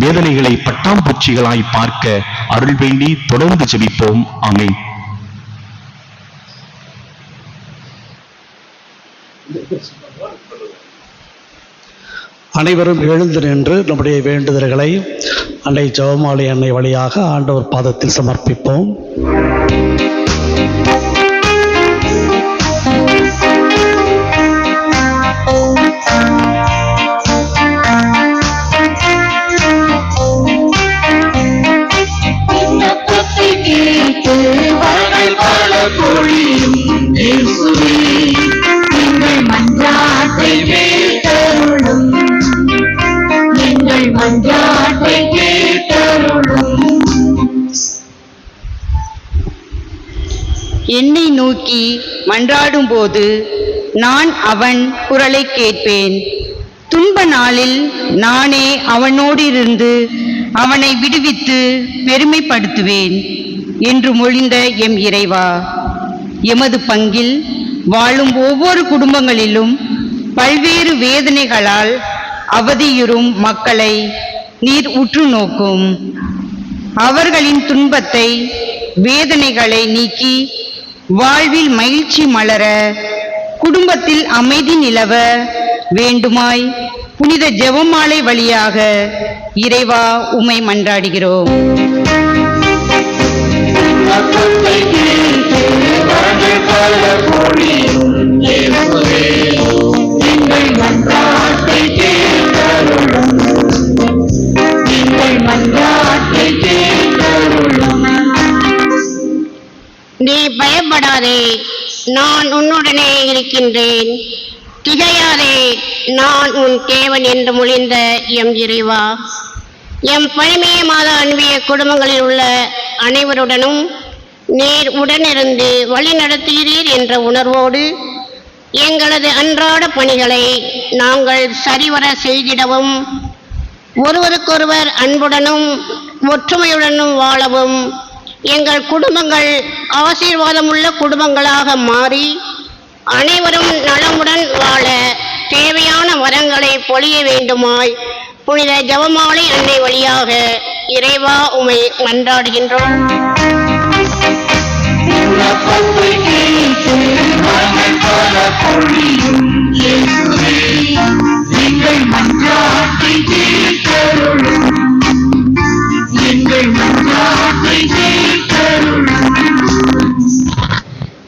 வேதனைகளை பட்டாம்பூச்சிகளாய் பார்க்க அருள் வேண்டி தொடர்ந்து ஜெபிப்போம். ஆமென். அனைவரும் எழுந்து நின்று நம்முடைய வேண்டுதல்களை அன்னை ஜெபமாலை அன்னை வழியாக ஆண்டவர் பாதத்தில் சமர்ப்பிப்போம். மன்றாட்டை என்னை நோக்கி மன்றாடும்போது நான் அவன் குரலை கேட்பேன். துன்ப நாளில் நானே அவனோடிருந்து அவனை விடுவித்து பெருமைப்படுத்துவேன் என்று மொழிந்த எம் இறைவா, எமது பங்கில் வாழும் ஒவ்வொரு குடும்பங்களிலும் பல்வேறு வேதனைகளால் அவதியுறும் மக்களை நீர் உற்று நோக்கும். அவர்களின் துன்பத்தை வேதனைகளை நீக்கி வாழ்வில் மகிழ்ச்சி மலர குடும்பத்தில் அமைதி நிலவ வேண்டுமாய் புனித ஜெபமாலை வழியாக இறைவா உம்மை மன்றாடுகிறோம். நீ பயப்படாதே, நான் உன்னுடனே இருக்கின்றேன். திகையாதே, நான் உன் தேவன் என்று மொழிந்த எம் இறைவா, எம் பழமைய மாத அன்பிய குடும்பங்களில் உள்ள அனைவருடனும் நீர் உடனிருந்து வழி நடத்துகிறீர் என்ற உணர்வோடு எங்களது அன்றாட பணிகளை நாங்கள் சரிவர செய்திடவும், ஒருவருக்கொருவர் அன்புடனும் ஒற்றுமையுடனும் வாழவும், எங்கள் குடும்பங்கள் ஆசீர்வாதமுள்ள குடும்பங்களாக மாறி அனைவரும் நலமுடன் வாழ தேவையான வரங்களை பொழிய வேண்டுமாய் புனித ஜெபமாலை அன்னை வழியாக இறைவா உம்மை மன்றாடுகின்றோம்.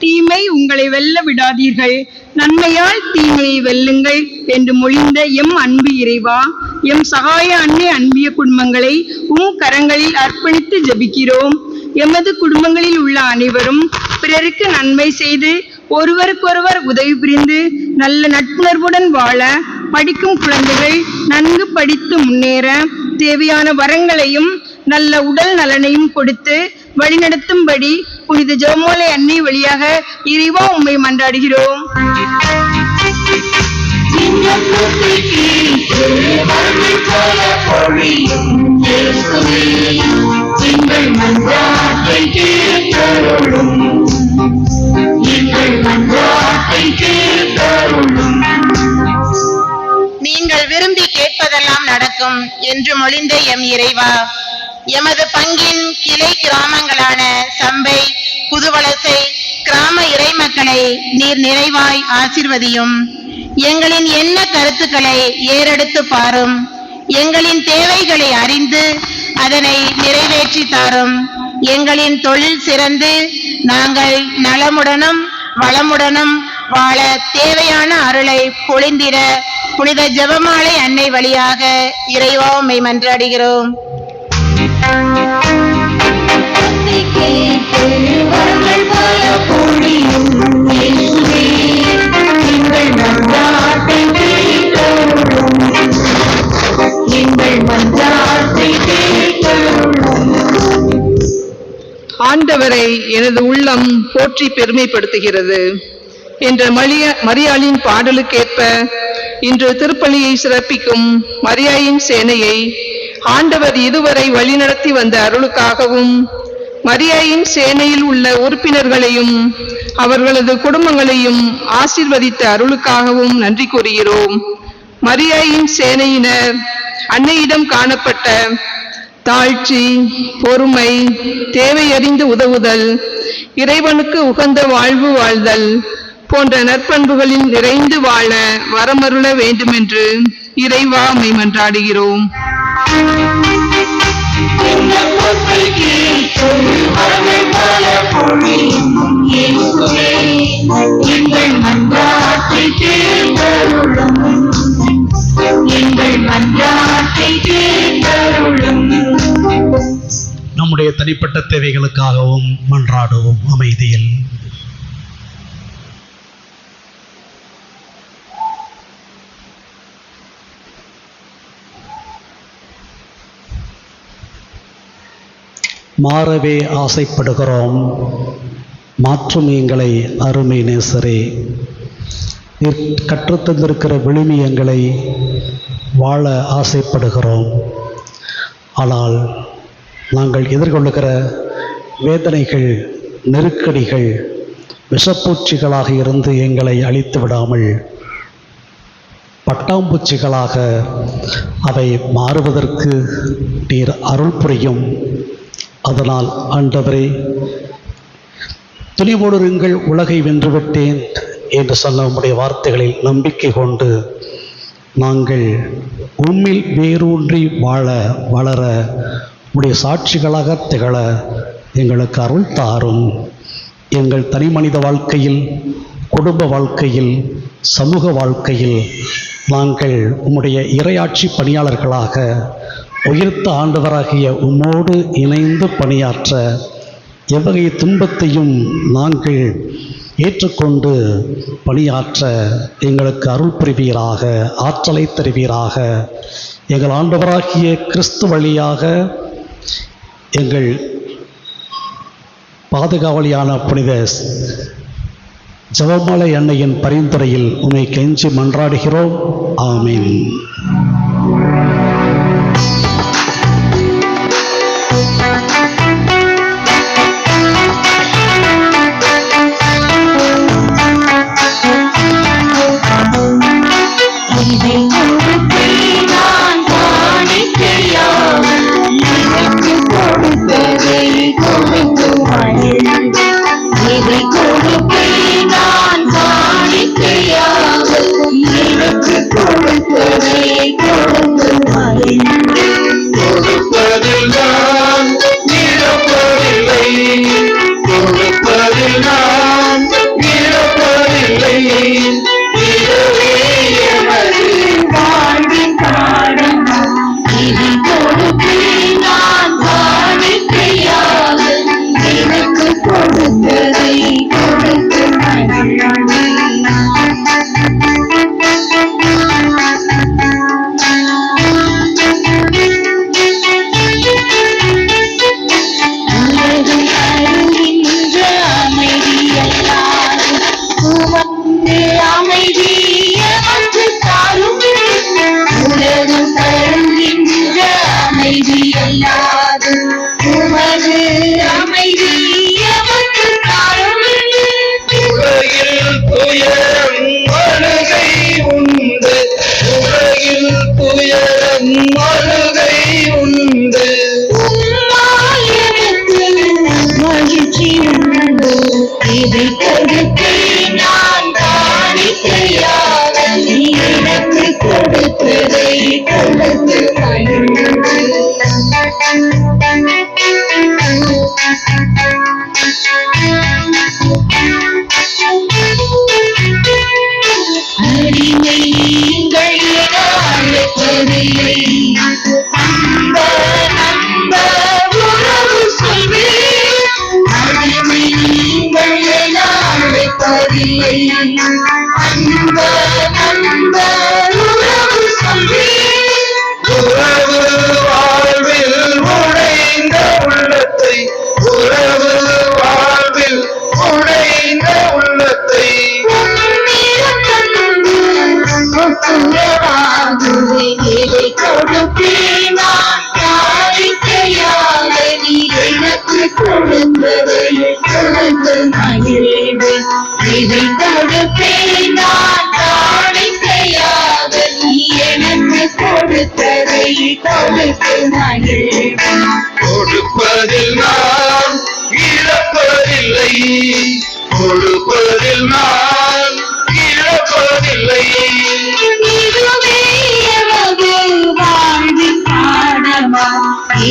தீமை உங்களை வெல்ல விடாதீர்கள், நன்மையால் தீமையை வெல்லுங்கள் என்று மொழிந்த எம் அன்பு இறைவா, எம் சகாய அன்னை அன்பிய குடும்பங்களை உம் கரங்களில் அர்ப்பணித்து ஜெபிக்கிறோம். எமது குடும்பங்களில் உள்ள அனைவரும் பிறருக்கு நன்மை செய்து ஒருவருக்கொருவர் உதவி புரிந்து நல்ல நட்புணர்வுடன் வாழ, படிக்கும் குழந்தைகள் நன்கு படித்து முன்னேற தேவையான வரங்களையும் நல்ல உடல் நலனையும் கொடுத்து வழிநடத்தும்படி புனித ஜெபமாலை அன்னை வழியாக இறைவா உம்மை மன்றாடுகிறோம். நீங்கள் விரும்பி கேட்பதெல்லாம் நடக்கும் என்று மொழிந்த எம் இறைவா, எமது பங்கின் கிளை கிராமங்களான சம்பை, புதுவலசை கிராம இறைமக்களை நீர் நிறைவாய் ஆசிர்வதியும். எங்களின் எண்ண கருத்துக்களை ஏறெடுத்து பாரும். எங்களின் தேவைகளை அறிந்து அதனை நிறைவேற்றி தாரும். எங்களின் தொழில் சிறந்து நாங்கள் நலமுடனும் வளமுடனும் வாழ தேவையான அருளை பொழிந்திட புனித ஜெபமாலை அன்னை வழியாக இறைவா உம்மை மன்றாடுகிறோம். ஆண்டவரை எனது உள்ளம் போற்றி பெருமைப்படுத்துகிறது என்ற மரியாளின் பாடலுக்கேற்ப இன்று திருப்பலியை சிறப்பிக்கும் மரியாயின் சேனையை ஆண்டவர் இதுவரை வழிநடத்தி வந்த அருளுக்காகவும், மரியாயின் சேனையில் உள்ள உறுப்பினர்களையும் அவர்களது குடும்பங்களையும் ஆசீர்வதித்த அருளுக்காகவும் நன்றி கூறுகிறோம். மரியாயின் சேனையினர் அன்னையிடம் காணப்பட்ட தாழ்ச்சி, பொறுமை, தேவையறிந்து உதவுதல், இறைவனுக்கு உகந்த வாழ்வு வாழ்தல் போன்ற நற்பண்புகளில் நிறைந்து வாழ வரமருள வேண்டுமென்று இறைவா உம்மை மன்றாடுகிறோம். நம்முடைய தனிப்பட்ட தேவைகளுக்காகவும் மன்றாடுவோம் அமைதியில். மாறவே ஆசைப்படுகிறோம். மாற்றும் எங்களை அருமை நேசரே. நீர் கற்றுத்தந்திருக்கிற விழுமியங்களை வாழ ஆசைப்படுகிறோம். ஆனால் நாங்கள் எதிர்கொள்ளுகிற வேதனைகள், நெருக்கடிகள் விஷப்பூச்சிகளாக இருந்து எங்களை அழித்து விடாமல் பட்டாம்பூச்சிகளாக அவை மாறுவதற்கு நீர் அருள் புரியும். அதனால் ஆண்டவரே, துணிவோடுங்கள் உலகை வென்றுவிட்டேன் என்று சொன்ன உம்முடைய வார்த்தைகளில் நம்பிக்கை கொண்டு நாங்கள் உம்மில் வேரூன்றி வாழ வளர உடைய சாட்சிகளாக திகழ எங்களுக்கு அருள் தாரும். எங்கள் தனி மனித வாழ்க்கையில், குடும்ப வாழ்க்கையில், சமூக வாழ்க்கையில் நாங்கள் உம்முடைய இறையாட்சி பணியாளர்களாக உயிர்த்த ஆண்டவராகிய உம்மோடு இணைந்து பணியாற்ற எவ்வகைய துன்பத்தையும் நாங்கள் ஏற்றுக்கொண்டு பணியாற்ற எங்களுக்கு அருள் புரிவீராக, ஆற்றலை தருவீராக. எங்கள் ஆண்டவராகிய கிறிஸ்து வழியாக எங்கள் பாதுகாவலியான புனித ஜெபமாலை அன்னையின் பரிந்துரையில் உம்மை கெஞ்சி மன்றாடுகிறோம். ஆமீன். கொடுப்பதில் நான் இழப்பதில்லை, கொடுப்பதில் நான் இழப்பதில்லை. இதுவே எனது வாழ்வின் பாடமா, இது கொடுப்பேன் நான் காணிக்கையாக, எனக்கு கொடுத்ததை கொடுத்து மகிழ்ந்தேன். உலகில் துயரம் அழுகை உண்டு, உலகில் துயரம் அழுகை உண்டு. மகிழ்ச்சி உண்டு, இதை கொடுத்து நான் காணிக்கையாக, நீ எனக்கு கொடுத்ததை கொடுத்து மகிழ்ந்தேன். அடிமை நீங்கள் அழைப்பதில்லை, அன்ப நம்ப உறவு சொல்வேன். அடிமை நீங்கள் அழைப்பதில்லை, அன்ப நம்ப உறவு சொல்வேன். உறவு வாழ்வில் உடைந்த உள்ளத்தை, உறவு வாழ்வில் உடைந்த உள்ளத்தை. இதை கொடுப்பேன் நான் காணிக்கையாக, நீ எனக்கு கொடுத்ததை கொடுத்து மகிழ்வேன். இதை கொடுப்பேன் நான் காணிக்கையாக, நீ எனக்கு கொடுத்ததை கொடுத்து மகிழ்வேன். கொடுப்பதில் நான் இழப்பதில்லை, கொடுப்பதில் நான் இழப்பதில்லை. இதுவே எனது வாழ்வின் பாடமா,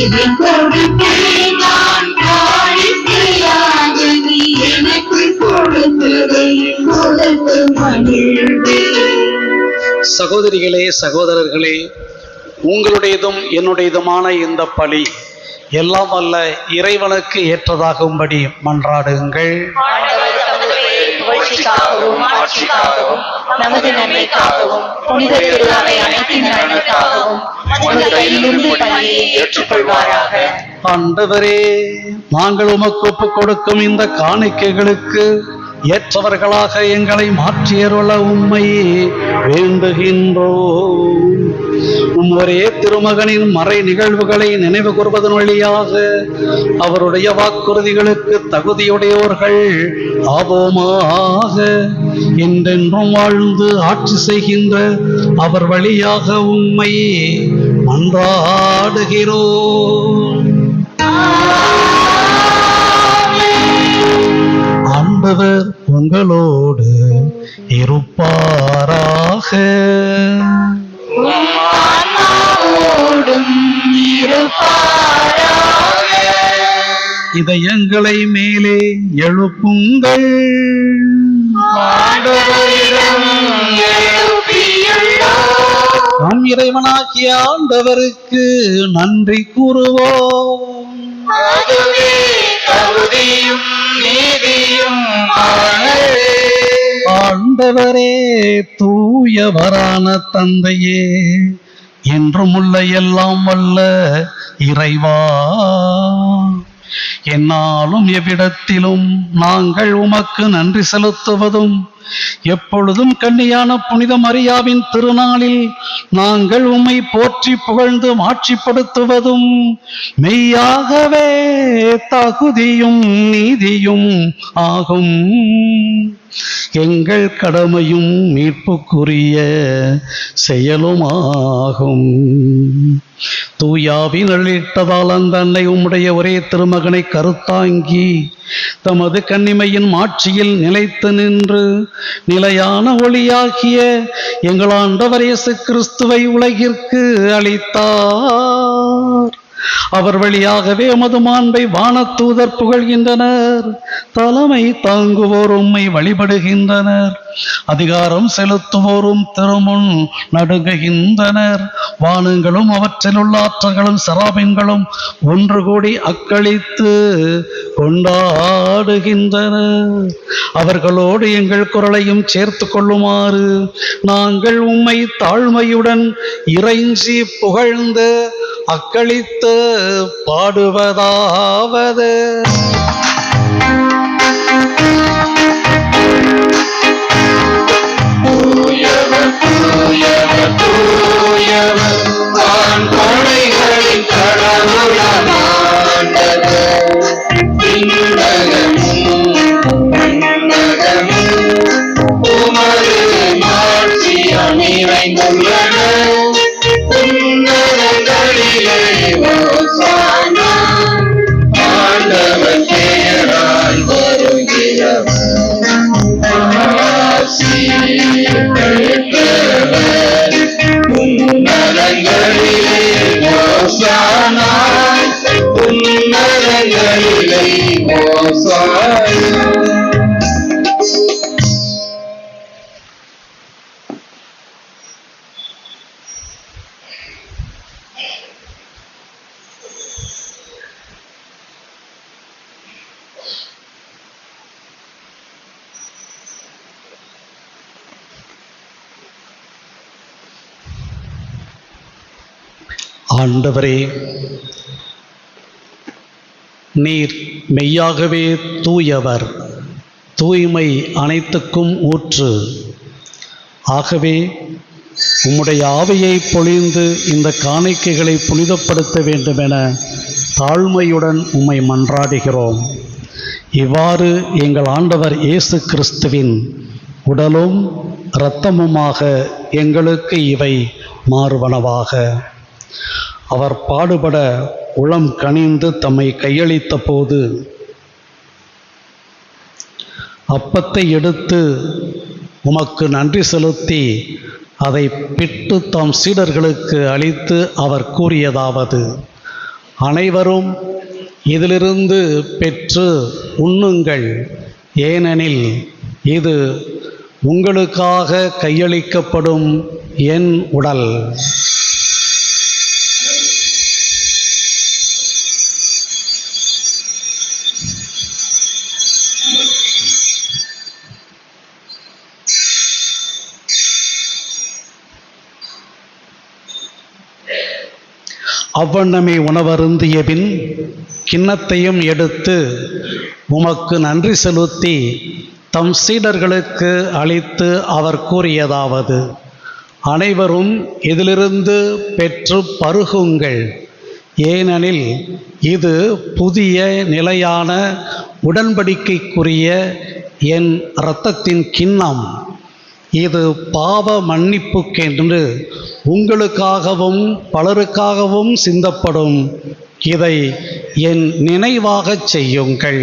இதை கொடுப்பேன் நான் காணிக்கையாக, நீ எனக்கு கொடுத்ததை கொடுத்து மகிழ்வேன். சகோதரிகளே, சகோதரர்களே, உங்களுடையதும் என்னுடையதுமான இந்த பலி எல்லாம் வல்ல இறைவனுக்கு ஏற்றதாகும்படி மன்றாடுங்கள். புகழ்ச்சிக்காகவும் ஆட்சிக்காகவும் நமது நன்மைக்காகவும் புனித திருநாளை அனைத்தின் நன்மைக்காகவும் உமது கையிலிருந்து பணியை ஏற்றுக்கொள்வாராக. ஆண்டவரே, நாங்கள் உமக்கு ஒப்புக் கொடுக்கும் இந்த காணிக்கைகளுக்கு ஏற்றவர்களாக எங்களை மாற்றியருள உம்மை வேண்டுகின்றோம். ஒரே திருமகனின் மறை நிகழ்வுகளை நினைவு கூர்வதன் வழியாக அவருடைய வாக்குறுதிகளுக்கு தகுதியுடையோர்கள் ஆவோமாக. என்றென்றும் வாழ்ந்து ஆட்சி செய்கின்ற அவர் வழியாக உம்மை மன்றாடுகிறோம். ஆண்டவர் உங்களோடு இருப்பாராக. இதயங்களை மேலே எழுப்புங்கள். நம் இறைவனாகிய ஆண்டவருக்கு நன்றி கூறுவோம். ஆண்டவரே, தூயவரான தந்தையே, என்றும் உள்ள எல்லாம் வல்ல இறைவா, என்னாலும் எவ்விடத்திலும் நாங்கள் உமக்கு நன்றி செலுத்துவதும், எப்பொழுதும் கன்னியான புனித மரியாவின் திருநாளில் நாங்கள் உம்மை போற்றி புகழ்ந்து மாட்சிப்படுத்துவதும் மெய்யாகவே தகுதியும் நீதியும் ஆகும். எங்கள் கடமையும் மீட்புக்குரிய செயலுமாகும். தூயாவி நள்ளிட்டதால் அந்த அன்னை உம்முடைய ஒரே திருமகனை கருத்தாங்கி தமது கன்னிமையின் மாட்சியில் நிலைத்து நின்று நிலையான ஒளியாகிய எங்கள் ஆண்டவர் இயேசு கிறிஸ்துவை உலகிற்கு அளித்தார். அவர் வழியாகவே எமது மாண்பை வானதூதர் புகழ்கின்றனர். தலைமை தாங்குவோர் உம்மை வழிபடுகின்றனர். அதிகாரம் செலுத்துவோரும் திருமுன் நடுங்குகின்றனர். வானங்களும் அவற்றில் உள்ள ஆற்றல்களும் சராபின்களும் ஒன்று கூடி அக்களித்து கொண்டாடுகின்றனர். அவர்களோடு எங்கள் குரலையும் சேர்த்து கொள்ளுமாறு நாங்கள் உம்மை தாழ்மையுடன் இறைஞ்சி புகழ்ந்து அக்களித்து பாடுவதாவது. ஆண்டவரே, நீர் மெய்யாகவே தூயவர், தூய்மை அனைத்துக்கும் ஊற்று. ஆகவே உம்முடைய ஆவியை பொழிந்து இந்த காணிக்கைகளை புனிதப்படுத்த வேண்டுமென தாழ்மையுடன் உம்மை மன்றாடுகிறோம். இவ்வாறு எங்கள் ஆண்டவர் இயேசு கிறிஸ்துவின் உடலும் இரத்தமுமாக எங்களுக்கு இவை மாறுவனவாக. அவர் பாடுபட உளம் கனிந்து தம்மை கையளித்த போது அப்பத்தை எடுத்து உமக்கு நன்றி செலுத்தி அதை பிட்டு தாம் சீடர்களுக்கு அளித்து அவர் கூறியதாவது: அனைவரும் இதிலிருந்து பெற்று உண்ணுங்கள், ஏனெனில் இது உங்களுக்காக கையளிக்கப்படும் என் உடல். அவ்வண்ணமே உணவருந்திய பின் கிண்ணத்தையும் எடுத்து உமக்கு நன்றி செலுத்தி தம் சீடர்களுக்கு அளித்து அவர் கூறியதாவது: அனைவரும் இதிலிருந்து பெற்று பருகுங்கள், ஏனெனில் இது புதிய நிலையான உடன்படிக்கைக்குரிய என் இரத்தத்தின் கிண்ணம். இது பாவ மன்னிப்புக்கென்று உங்களுக்காகவும் பலருக்காகவும் சிந்தப்படும். இதை என் நினைவாகச் செய்யுங்கள்.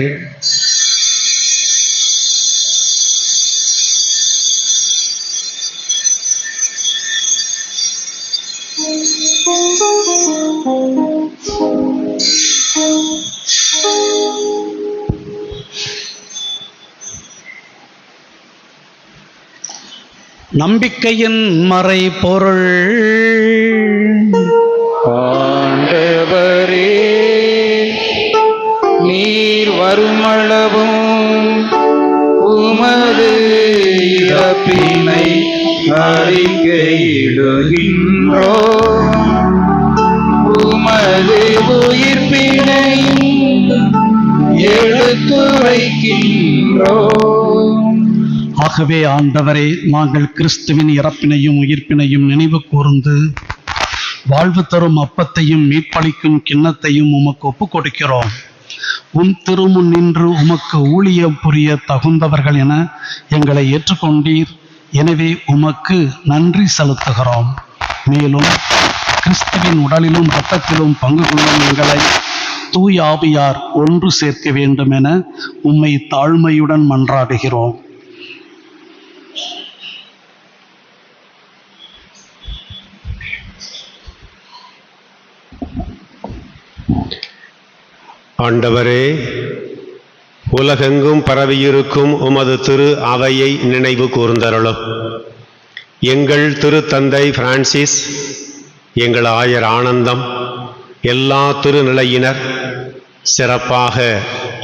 நம்பிக்கையின் மறைபொருள். ஆண்டவரே, நீர் வருமளவும் உமது இறப்பினை அறிக்கையிடுகின்றோம், உமது உயிர்ப்பினையும் எடுத்துரைக்கின்றோம். ஆகவே ஆண்டவரே, நாங்கள் கிறிஸ்துவின் இறப்பினையும் உயிர்ப்பினையும் நினைவு கூர்ந்து வாழ்வு தரும் அப்பத்தையும் மீட்பளிக்கும் கிண்ணத்தையும் உமக்கு ஒப்புக் கொடுக்கிறோம். உன் திருமுன் நின்று உமக்கு ஊழியம் புரிய தகுந்தவர்கள் என எங்களை ஏற்றுக்கொண்டீர். எனவே உமக்கு நன்றி செலுத்துகிறோம். மேலும் கிறிஸ்துவின் உடலிலும் இரத்தத்திலும் பங்கு கொள்ளும் எங்களை தூய ஆவியார் ஒன்று சேர்க்க வேண்டும் என உம்மை தாழ்மையுடன் மன்றாடுகிறோம். ஆண்டவரே, உலகெங்கும் பரவியிருக்கும் உமது திரு அவையை நினைவு கூர்ந்தருளும். எங்கள் திருத்தந்தை பிரான்சிஸ், எங்கள் ஆயர் ஆனந்தம், எல்லா திருநிலையினர், சிறப்பாக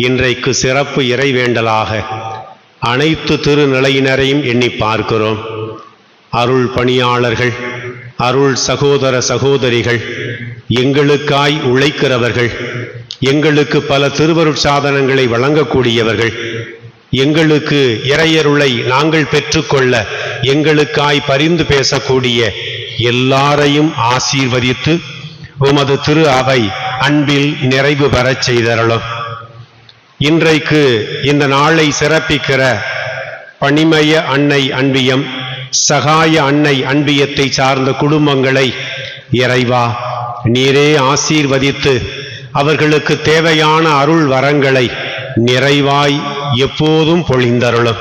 இன்றைக்கு சிறப்பு இறைவேண்டலாக அனைத்து திருநிலையினரையும் எண்ணி பார்க்கிறோம். அருள் பணியாளர்கள், அருள் சகோதர சகோதரிகள், எங்களுக்காய் உழைக்கிறவர்கள், எங்களுக்கு பல திருவருட்சாதனங்களை வழங்கக்கூடியவர்கள், எங்களுக்கு இறையருளை நாங்கள் பெற்றுக்கொள்ள எங்களுக்காய் பரிந்து பேசக்கூடிய எல்லாரையும் ஆசீர்வதித்து உமது திரு அவை அன்பில் நிறைவு பெறச் செய்தருளும். இன்றைக்கு இந்த நாளை சிறப்பிக்கிற பணிமய அன்னை அன்பியம், சகாய அன்னை அன்பியத்தை சார்ந்த குடும்பங்களை இறைவா நீரே ஆசீர்வதித்து அவர்களுக்கு தேவையான அருள் வரங்களை நிறைவாய் எப்போதும் பொழிந்தருளும்.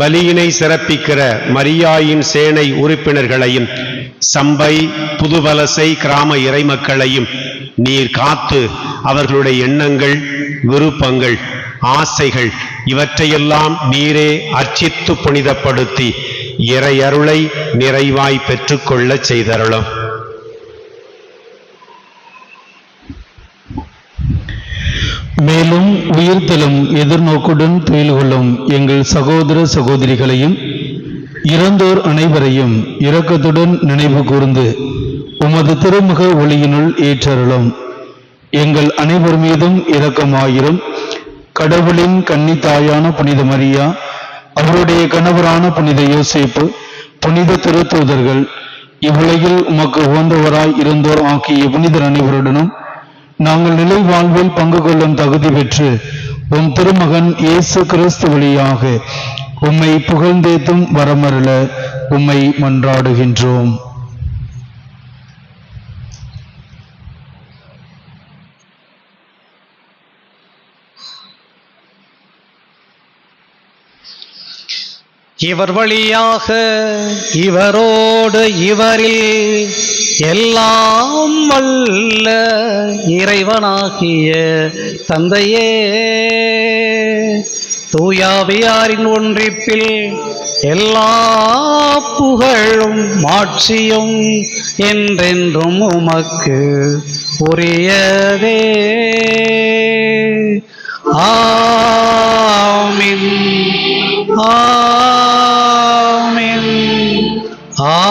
பலியினை சிறப்பிக்கிற மரியாயின் சேனை உறுப்பினர்களையும் சம்பை புதுவலசை கிராம இறைமக்களையும் நீர் காத்து அவர்களுடைய எண்ணங்கள், விருப்பங்கள், ஆசைகள் இவற்றையெல்லாம் நீரே அர்ச்சித்து புனிதப்படுத்தி இறையருளை நிறைவாய் பெற்றுக்கொள்ளச் செய்தருளும். மேலும் உயிர்த்தலும் எதிர்நோக்குடன் துயில் கொள்ளும் எங்கள் சகோதர சகோதரிகளையும் இறந்தோர் அனைவரையும் இரக்கத்துடன் நினைவு கூர்ந்து உமது திருமுக ஒளியினுள் ஏற்றருளும். எங்கள் அனைவர் மீதும் இரக்கமாயிரும். கடவுளின் கன்னித்தாயான புனித மரியா, அவருடைய கணவரான புனித யோசேப்பு, புனித திருத்தூதர்கள், இவ்வுலகில் உமக்கு உகந்தவராய் இருந்தோர் ஆகிய புனிதர் அனைவருடனும் நாங்கள் நிலை வாழ்வில் பங்கு கொள்ளும் தகுதி பெற்று உம் திருமகன் இயேசு கிறிஸ்து வழியாக உம்மை புகழ்ந்தேத்தும் வரமருள உம்மை மன்றாடுகின்றோம். இவர் வழியாக இவரோடு இவரில் எல்லாம் வல்ல இறைவனாகிய தந்தையே, தூயாவியாரின் ஒன்றிப்பில் எல்லா புகழும் மாட்சியும் என்றென்றும் உமக்கு உரியதே. ஆமென். ஆமென். ஆமென்.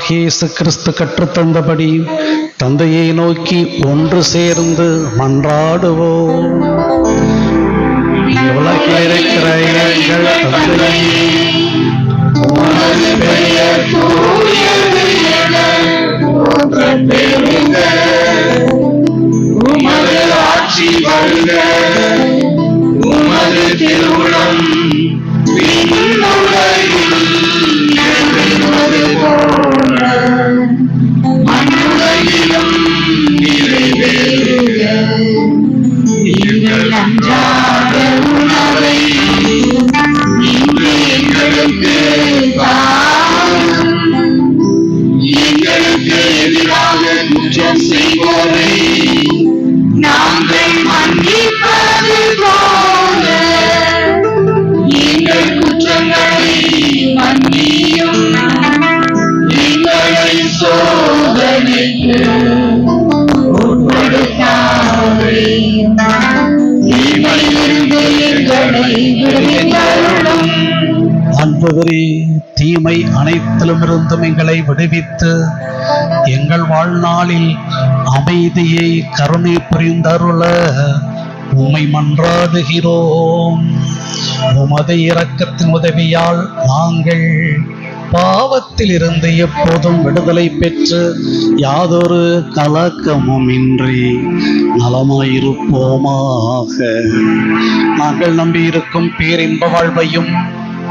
ஆண்டவராகிய இயேசு கிறிஸ்து கற்றுத்தந்தபடி தந்தையை நோக்கி ஒன்று சேர்ந்து மன்றாடுவோம். உலகில் இருக்கிற எங்கள் தந்தையே, உமது பெயர் தூயது என போற்றப் பெறுக. உமது ஆட்சி வருக. உமது திருவுளம் விண்ணுலகில் நிறைவேறுவது போல மண்ணுலகிலும் நிறைவேறுக. எங்கள் அன்றாட உணவை இன்று எங்களுக்கு தாரும். எங்களுக்கு எதிராக குற்றம் செய்வோரை நாங்கள் மன்னிப்பது போல எங்கள் குற்றங்களை மன்னியும். எங்களை சோதனைக்கு உட்படுத்தாதேயும். தீமையிலிருந்து எங்களை விடுவித்தருளும். ஆண்டவரே, தீமை அனைத்திலுமிருந்தும் எங்களை விடுவித்து எங்கள் வாழ்நாளில் அமைதியை கருணை புரிந்தருள உம்மை மன்றாடுகிறோம். உமது இரக்கத்தின் உதவியால் நாங்கள் பாவத்தில் இருந்து எப்போதும் விடுதலை பெற்று யாதொரு கலக்கமும் இன்றி நலமாயிருப்போமாக. நாங்கள் நம்பியிருக்கும் பேரின்ப வாழ்வையும்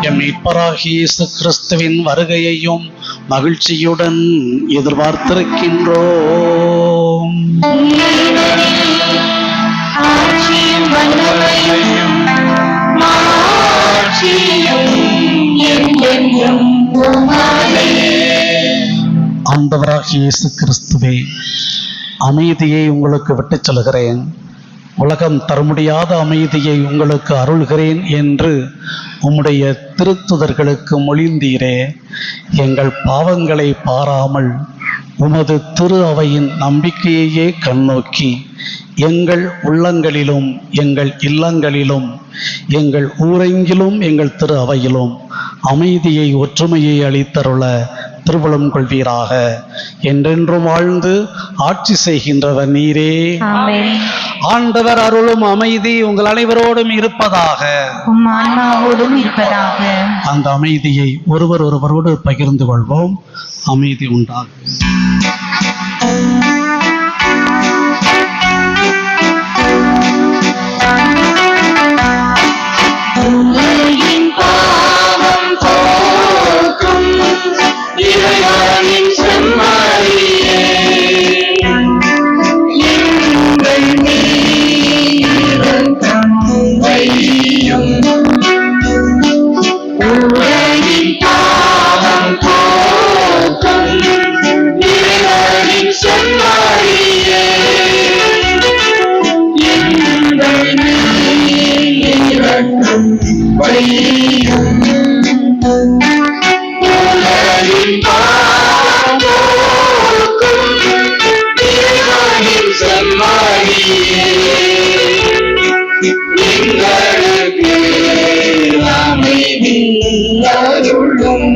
எம் மீட்பராகிய இயேசு கிறிஸ்துவின் வருகையையும் மகிழ்ச்சியுடன் எதிர்பார்த்திருக்கின்றோம். ஆட்சியும் வல்லமையும் மாட்சியும் என்றென்றும் உமதே. ஆண்டவராகிய இயேசு கிறிஸ்துவே, அமைதியை உங்களுக்கு விட்டுச் செல்கிறேன், உலகம் தர முடியாத அமைதியை உங்களுக்கு அருள்கிறேன் என்று உம்முடைய திருத்துதர்களுக்கு மொழிந்தீரே. எங்கள் பாவங்களை பாராமல் உமது திரு அவையின் நம்பிக்கையையே கண்ணோக்கி எங்கள் உள்ளங்களிலும் எங்கள் இல்லங்களிலும் எங்கள் ஊரெங்கிலும் எங்கள் திரு அவையிலும் அமைதியை ஒற்றுமையை அளித்தருள திருவுளம் கொள்வீராக. என்றென்றும் வாழ்ந்து ஆட்சி செய்கின்றவர் நீரே. ஆண்டவர் அருளும் அமைதி உங்கள் அனைவரோடும் இருப்பதாக. ஆன்மாவோடும் இருப்பதாக. அந்த அமைதியை ஒருவரோடு பகிர்ந்து கொள்வோம். அமைதி உண்டாகும். உலகின் பாவம் போக்கும் இறைவனின் செம்மறியே, எங்கள் மீது இரக்கம் வையும். உலகின் பாவம் போக்கும் இறைவனின் செம்மறியே, எங்கள் மீது இரக்கம் வையும். உலகின் பாவம் போக்கும் இறைவனின் செம்மறியே, எங்களுக்கு அமைதி அருளும்.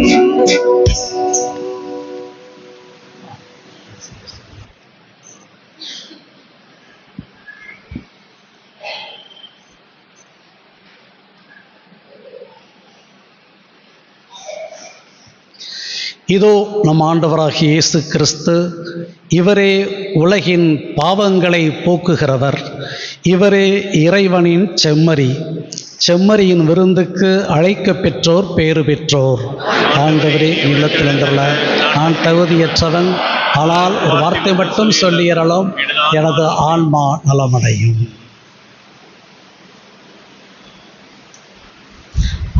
இதோ நம் ஆண்டவராகிய இயேசு கிறிஸ்து, இவரே உலகின் பாவங்களை போக்குகிறவர். இவரே இறைவனின் செம்மறி. செம்மறியின் விருந்துக்கு அழைக்க பெற்றோர் பேறு பெற்றோர். ஆண்டவரே, இல்லத்தில் வந்துள்ள நான் தகுதியற்றவன், ஆனால் ஒரு வார்த்தை மட்டும் சொல்லியறலும் எனது ஆன்மா நலமடையும்.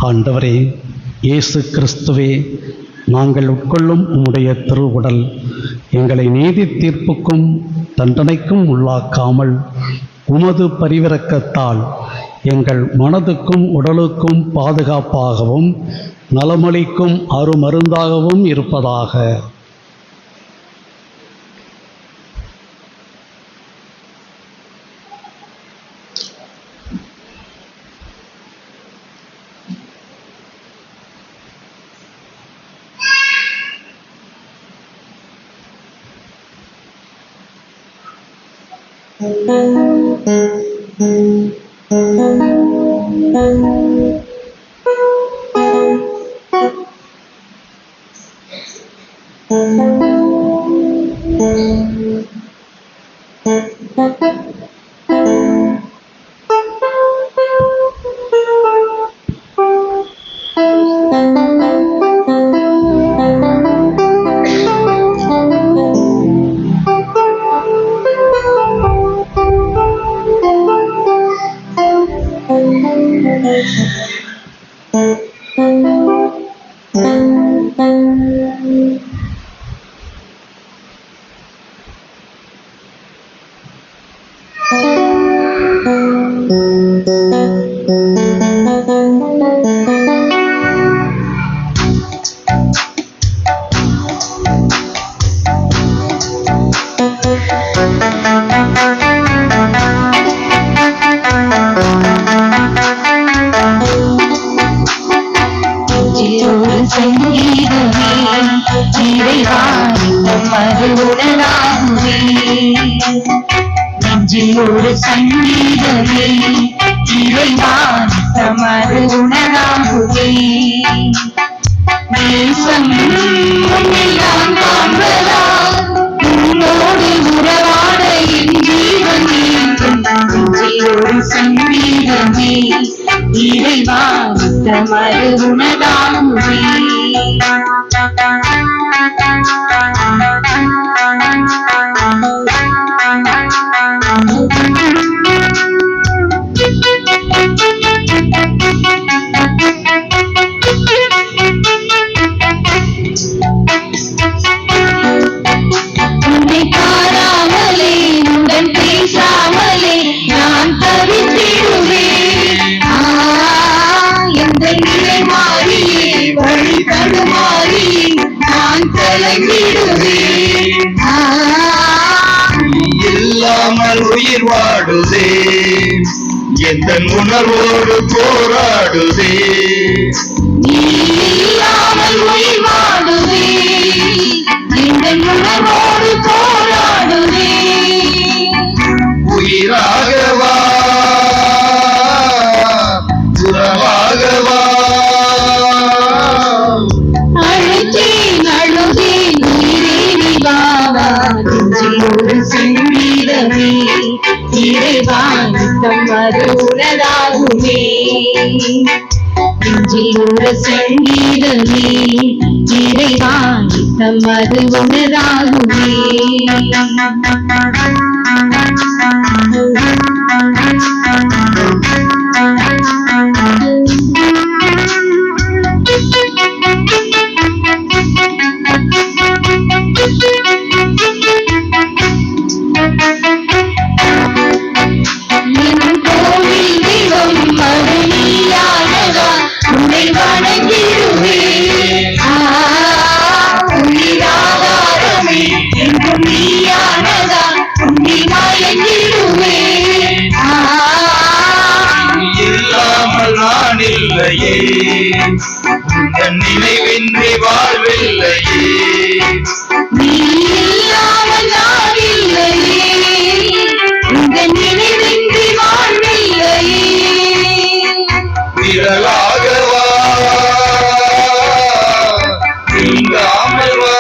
ஆண்டவரே இயேசு கிறிஸ்துவே, நாங்கள் உட்கொள்ளும் உம்முடைய திருவுடல் எங்களை நீதி தீர்ப்புக்கும் தண்டனைக்கும் உள்ளாக்காமல் உமது பரிவிரக்கத்தால் எங்கள் மனதுக்கும் உடலுக்கும் பாதுகாப்பாகவும் நலமளிக்கும் அருமருந்தாகவும் இருப்பதாக. ஒரு சங்கீதமே இறைவான் தமது உணராகுதே நேசம் உன்னையான் காண்பதா உன்னோடு உறவாட என் ஜீவன் நீங்கும் ஒரு சங்கீதமே இறைவான் தமது உணராகுதே இல்லாமல் உயிர் வாடுதே எந்த உணர்வோடு போராடுதே இல்லாமல் உயிர் வாடுதே எந்த உணர்வோடு போராடுதே உயிராகவா உறவாகவா அழுத்தேன் அழுதேன் உயிரே பாவா ஒரு சங்கீதமே இறைவான் தமது உணராகுமே ஒரு சங்கீதமே இறைவான் தமது உணராகுமே இல்லாமல் நான் இல்லையே உன் நினைவின்றி வாழ்வில்லையே நீ இல்லாமல் நான் இல்லையே உங்கள் நினைவின்றி வாழ்வில்லையே நிழலாகவா நீங்காமல் வா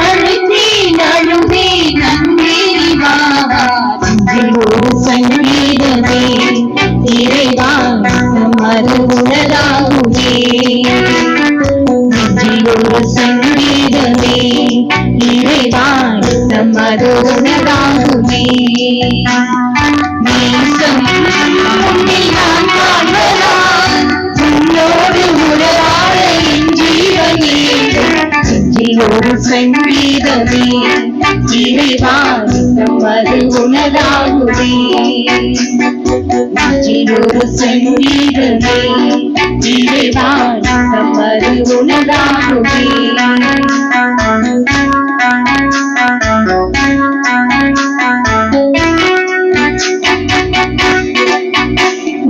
அழுத்தேன் அழுதேன் அன்பே வாவா ஒரு சங்கீதமே இறைவான் தமது உணராகுமே ஒரு சங்கீதமே இறைவான் தமது உணராகுமே நேசம் உன்னில் நான் காண்பதா உன்னோடு உறவாட என் ஜீவன் ஒரு சங்கீதமே இறைவான் தமது உணராகுமே ஒரு சங்கீதமே இறைவான் தமது உணராகுமே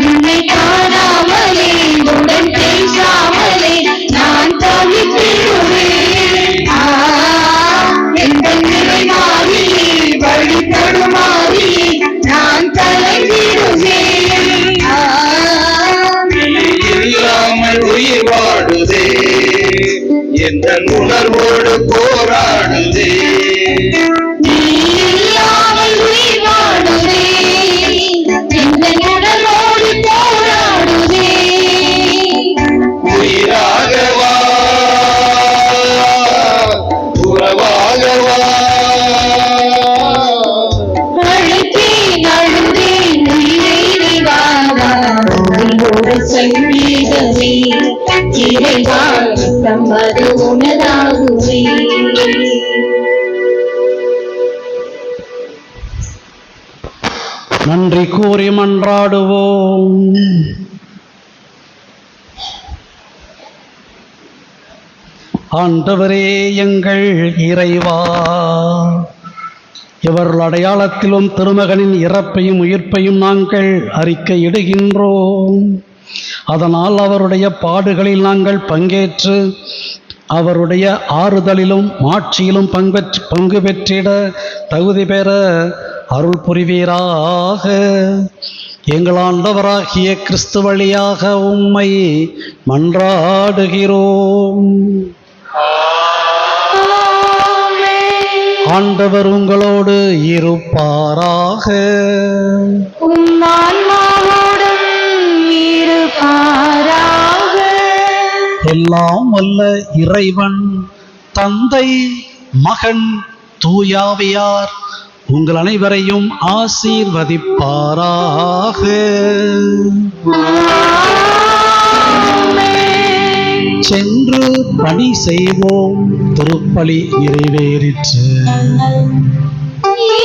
உன்னை காணாமலே உடன் பேசாமலே நான் தவித்திடுவேன் எந்த நிலை மாறியே தன் உணர்வோடு போராடுதே. நீ இல்லாமல் உயிர் வாடுதே, இந்த உடலோடு போராடுதே. உயிராகவா உறவாகவா அழைத்தேன் அழுதேன் உயிரை வாவா, உயிரோடு சங்கீதமே இறைவா தம்மது உனதாகுவே. நன்றி கூறி மன்றாடுவோம். ஆண்டவரே எங்கள் இறைவா, இவர்கள் அடையாளத்திலும் திருமகனின் இறப்பையும் உயிர்ப்பையும் நாங்கள் அறிக்கையிடுகின்றோம். அதனால் அவருடைய பாடுகளில் நாங்கள் பங்கேற்று அவருடைய ஆறுதலிலும் மாட்சியிலும் பங்கு பெற்றிட தகுதி பெற அருள் புரிவீராக. எங்கள் ஆண்டவராகிய கிறிஸ்து வழியாக உம்மை மன்றாடுகிறோம். ஆண்டவர் உங்களோடு இருப்பாராக. உம் ஆன்மாவோடும் இருப்பாராக. எல்லாம் வல்ல இறைவன் தந்தை மகன் தூயாவியார் உங்கள் அனைவரையும் ஆசீர்வதிப்பாராக. சென்று பணி செய்வோம். திருப்பலி நிறைவேறிற்று.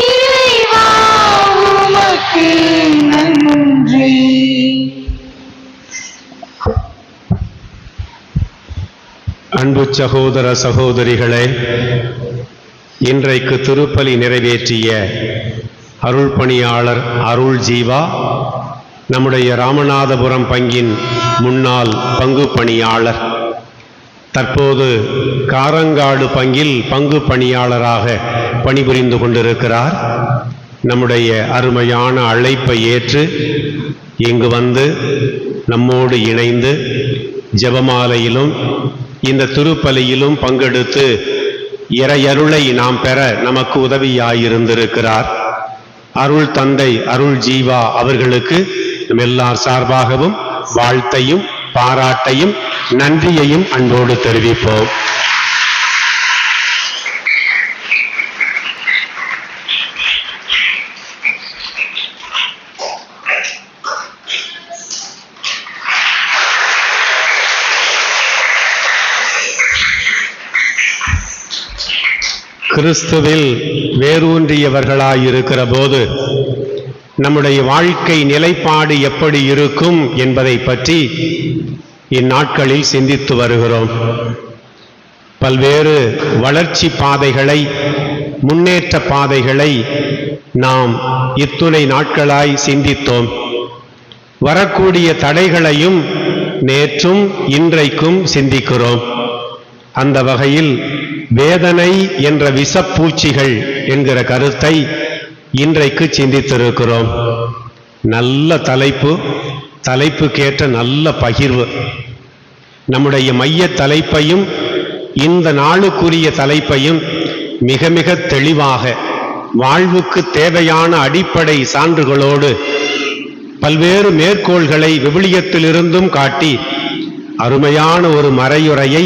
இறைவா உமக்கு நன்றி. அன்பு சகோதர சகோதரிகளே, இன்றைக்கு திருப்பலி நிறைவேற்றிய அருள் பணியாளர் அருள் ஜீவா நம்முடைய ராமநாதபுரம் பங்கின் முன்னாள் பங்கு பணியாளர், தற்போது காரங்காடு பங்கில் பங்கு பணியாளராக பணிபுரிந்து கொண்டிருக்கிறார். நம்முடைய அருமையான அழைப்பை ஏற்று இங்கு வந்து நம்மோடு இணைந்து ஜெபமாலையிலும் இந்த திருப்பலியிலும் பங்கெடுத்து இறையருளை நாம் பெற நமக்கு உதவியாயிருந்திருக்கிறார். அருள் தந்தை அருள் ஜீவா அவர்களுக்கு நம் எல்லார் சார்பாகவும் வாழ்த்தையும் பாராட்டையும் நன்றியையும் அன்போடு தெரிவிப்போம். கிறிஸ்துவில் வேரூன்றியவர்களாயிருக்கிற போது நம்முடைய வாழ்க்கை நிலைப்பாடு எப்படி இருக்கும் என்பதை பற்றி இந்நாட்களில் சிந்தித்து வருகிறோம். பல்வேறு வளர்ச்சி பாதைகளை, முன்னேற்ற பாதைகளை நாம் இத்துணை நாட்களாய் சிந்தித்தோம். வரக்கூடிய தடைகளையும் நேற்றும் இன்றைக்கும் சிந்திக்கிறோம். அந்த வகையில் வேதனை என்ற விஷப்பூச்சிகள் என்கிற கருத்தை இன்றைக்கு சிந்தித்திருக்கிறோம். நல்ல தலைப்புக்கேற்ற நல்ல பகிர்வு. நம்முடைய மைய தலைப்பையும் இந்த நாளுக்குரிய தலைப்பையும் மிக மிக தெளிவாக வாழ்வுக்கு தேவையான அடிப்படை சான்றுகளோடு பல்வேறு மேற்கோள்களை விவிலியத்திலிருந்தும் காட்டி அருமையான ஒரு மறையுரையை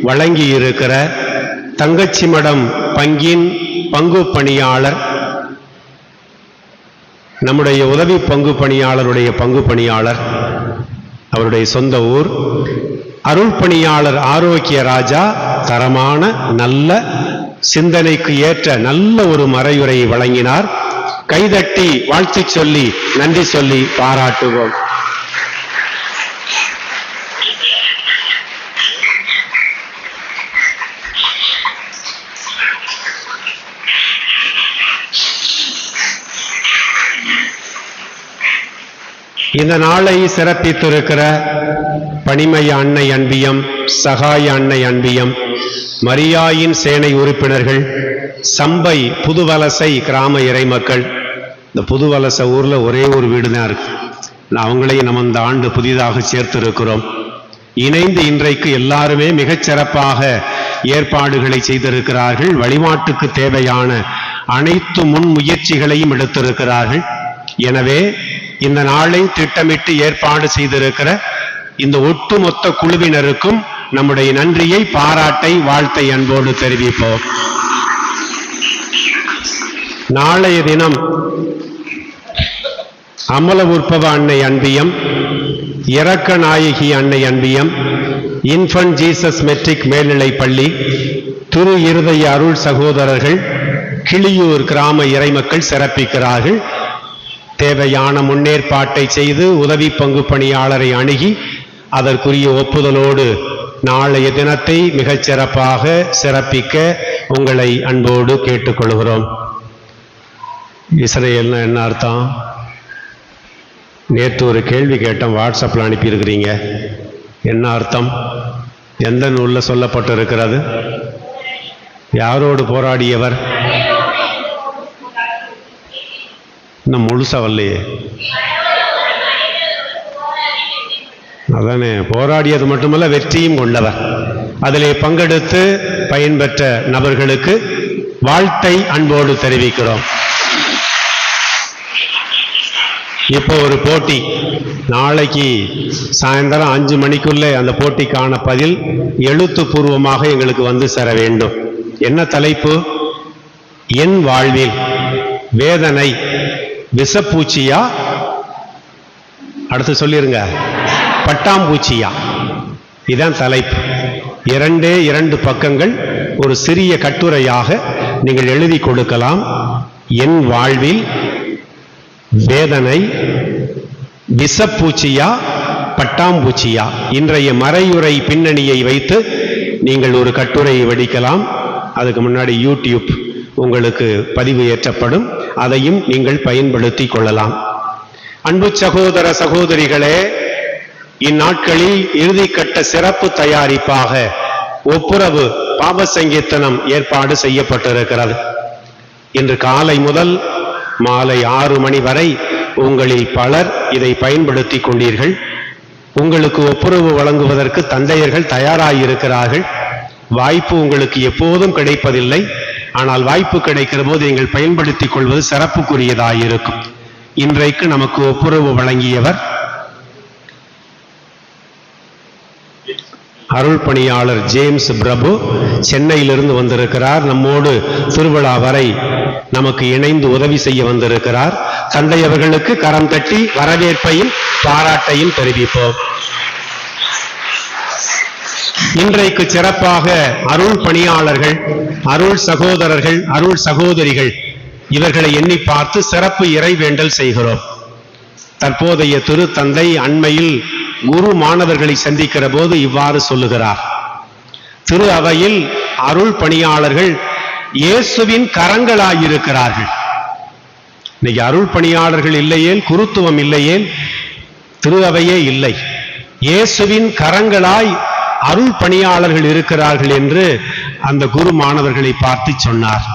வழங்கியிருக்கிற தங்கச்சிமடம் பங்கின் பங்கு பணியாளர், நம்முடைய உதவி பங்கு பணியாளருடைய பங்கு பணியாளர், அவருடைய சொந்த ஊர், அருள் பணியாளர் ஆரோக்கிய ராஜா தரமான நல்ல சிந்தனைக்கு ஏற்ற நல்ல ஒரு மறையுரையை வழங்கினார். கைதட்டி வாழ்த்து சொல்லி நன்றி சொல்லி பாராட்டுவோம். இந்த நாளை சிறப்பித்திருக்கிற பணிமய அன்னை அன்பியம், சகாய அன்னை அன்பியம், மரியாயின் சேனை உறுப்பினர்கள், சம்பை புதுவலசை கிராம இறைமக்கள். இந்த புதுவலச ஊர்ல ஒரே ஒரு வீடு தான் இருக்கு. அவங்களையும் நம்ம இந்த ஆண்டு புதிதாக சேர்த்து இருக்கிறோம். இணைந்து இன்றைக்கு எல்லாருமே மிகச் சிறப்பாக ஏற்பாடுகளை செய்திருக்கிறார்கள். வழிபாட்டுக்கு தேவையான அனைத்து முன் முயற்சிகளையும் எடுத்திருக்கிறார்கள். எனவே இந்த நாளை திட்டமிட்டு ஏற்பாடு செய்திருக்கிற இந்த ஒட்டுமொத்த குழுவினருக்கும் நம்முடைய நன்றியை, பாராட்டை, வாழ்த்தை அன்போடு தெரிவிப்போம். நாளைய தினம் அமல உற்பவ அன்னை அன்பியம், இரக்க நாயகி அன்னை அன்பியம், இன்ஃபன்ட் ஜீசஸ் மெட்ரிக் மேல்நிலைப் பள்ளி, திரு இருதய அருள் சகோதரர்கள், கிளியூர் கிராம இறைமக்கள் சிறப்பிக்கிறார்கள். தேவையான முன்னேற்பாட்டை செய்து உதவி பங்கு பணியாளரை அணுகி அதற்குரிய ஒப்புதலோடு நாளைய தினத்தை மிகச் சிறப்பாக சிறப்பிக்க உங்களை அன்போடு கேட்டுக்கொள்கிறோம். இஸ்ரேல்னா என்ன அர்த்தம்? நேற்று ஒரு கேள்வி கேட்டோம், வாட்ஸ்அப்பில் அனுப்பியிருக்கிறீங்க. என்ன அர்த்தம்? எந்த நூலில் சொல்லப்பட்டிருக்கிறது? யாரோடு போராடியவர்? இன்னும் முழுசா வரலையே. அதானே, போராடியது மட்டுமல்ல, வெற்றியும் கொண்டவர். அதிலே பங்கெடுத்து பயன்பெற்ற நபர்களுக்கு வாழ்த்தை அன்போடு தெரிவிக்கிறோம். இப்போ ஒரு போட்டி, நாளைக்கு சாயந்தரம் 5 மணிக்குள்ளே அந்த போட்டிக்கான பதில் எழுத்துப்பூர்வமாக எங்களுக்கு வந்து சேர வேண்டும். என்ன தலைப்பு? என் வாழ்வில் வேதனை விஷப்பூச்சியா, அடுத்து சொல்லிருங்க, பட்டாம்பூச்சியா? இதுதான் தலைப்பு. 2 பக்கங்கள் ஒரு சிறிய கட்டுரையாக நீங்கள் எழுதி கொடுக்கலாம். என் வாழ்வில் வேதனை விஷப்பூச்சியா பட்டாம்பூச்சியா? இன்றைய மறையுறை பின்னணியை வைத்து நீங்கள் ஒரு கட்டுரையை வடிக்கலாம். அதுக்கு முன்னாடி யூடியூப் உங்களுக்கு பதிவு ஏற்றப்படும், அதையும் நீங்கள் பயன்படுத்திக் கொள்ளலாம். அன்பு சகோதர சகோதரிகளே, இந்நாட்களில் இறுதிக்கட்ட சிறப்பு தயாரிப்பாக ஒப்புரவு பாப சங்கீர்த்தனம் ஏற்பாடு செய்யப்பட்டிருக்கிறது. இன்று காலை முதல் மாலை 6 மணி வரை உங்களில் பலர் இதை பயன்படுத்தி கொண்டீர்கள். உங்களுக்கு ஒப்புரவு வழங்குவதற்கு தந்தையர்கள் தயாராகியிருக்கிறார்கள். வாய்ப்பு உங்களுக்கு எப்போதும் கிடைப்பதில்லை. ஆனால் வாய்ப்பு கிடைக்கிற போது நீங்கள் பயன்படுத்திக் கொள்வது சிறப்புக்குரியதாயிருக்கும். இன்றைக்கு நமக்கு ஒப்புரவு வழங்கியவர் அருள் பணியாளர் ஜேம்ஸ் பிரபு சென்னையிலிருந்து வந்திருக்கிறார். நம்மோடு திருவிழா வரை நமக்கு இணைந்து உதவி செய்ய வந்திருக்கிறார். தந்தை அவர்களுக்கு கரம் தட்டி வரவேற்பையும் பாராட்டையும் தெரிவிப்போம். இன்றைக்கு சிறப்பாக அருள் பணியாளர்கள், அருள் சகோதரர்கள், அருள் சகோதரிகள் இவர்களை எண்ணி பார்த்து சிறப்பு இறைவேண்டல் செய்கிறோம். தற்போதைய திருத்தந்தை அண்மையில் குரு மாணவர்களை சந்திக்கிற போது இவ்வாறு சொல்லுகிறார்: திரு அவையில் அருள் பணியாளர்கள் இயேசுவின் கரங்களாயிருக்கிறார்கள். இன்னைக்கு அருள் பணியாளர்கள் இல்லையேல், குருத்துவம் இல்லையேல் திரு அவையே இல்லை. இயேசுவின் கரங்களாய் அருள் பணியாளர்கள் இருக்கிறார்கள் என்று அந்த குரு மாணவர்களை பார்த்து சொன்னார்.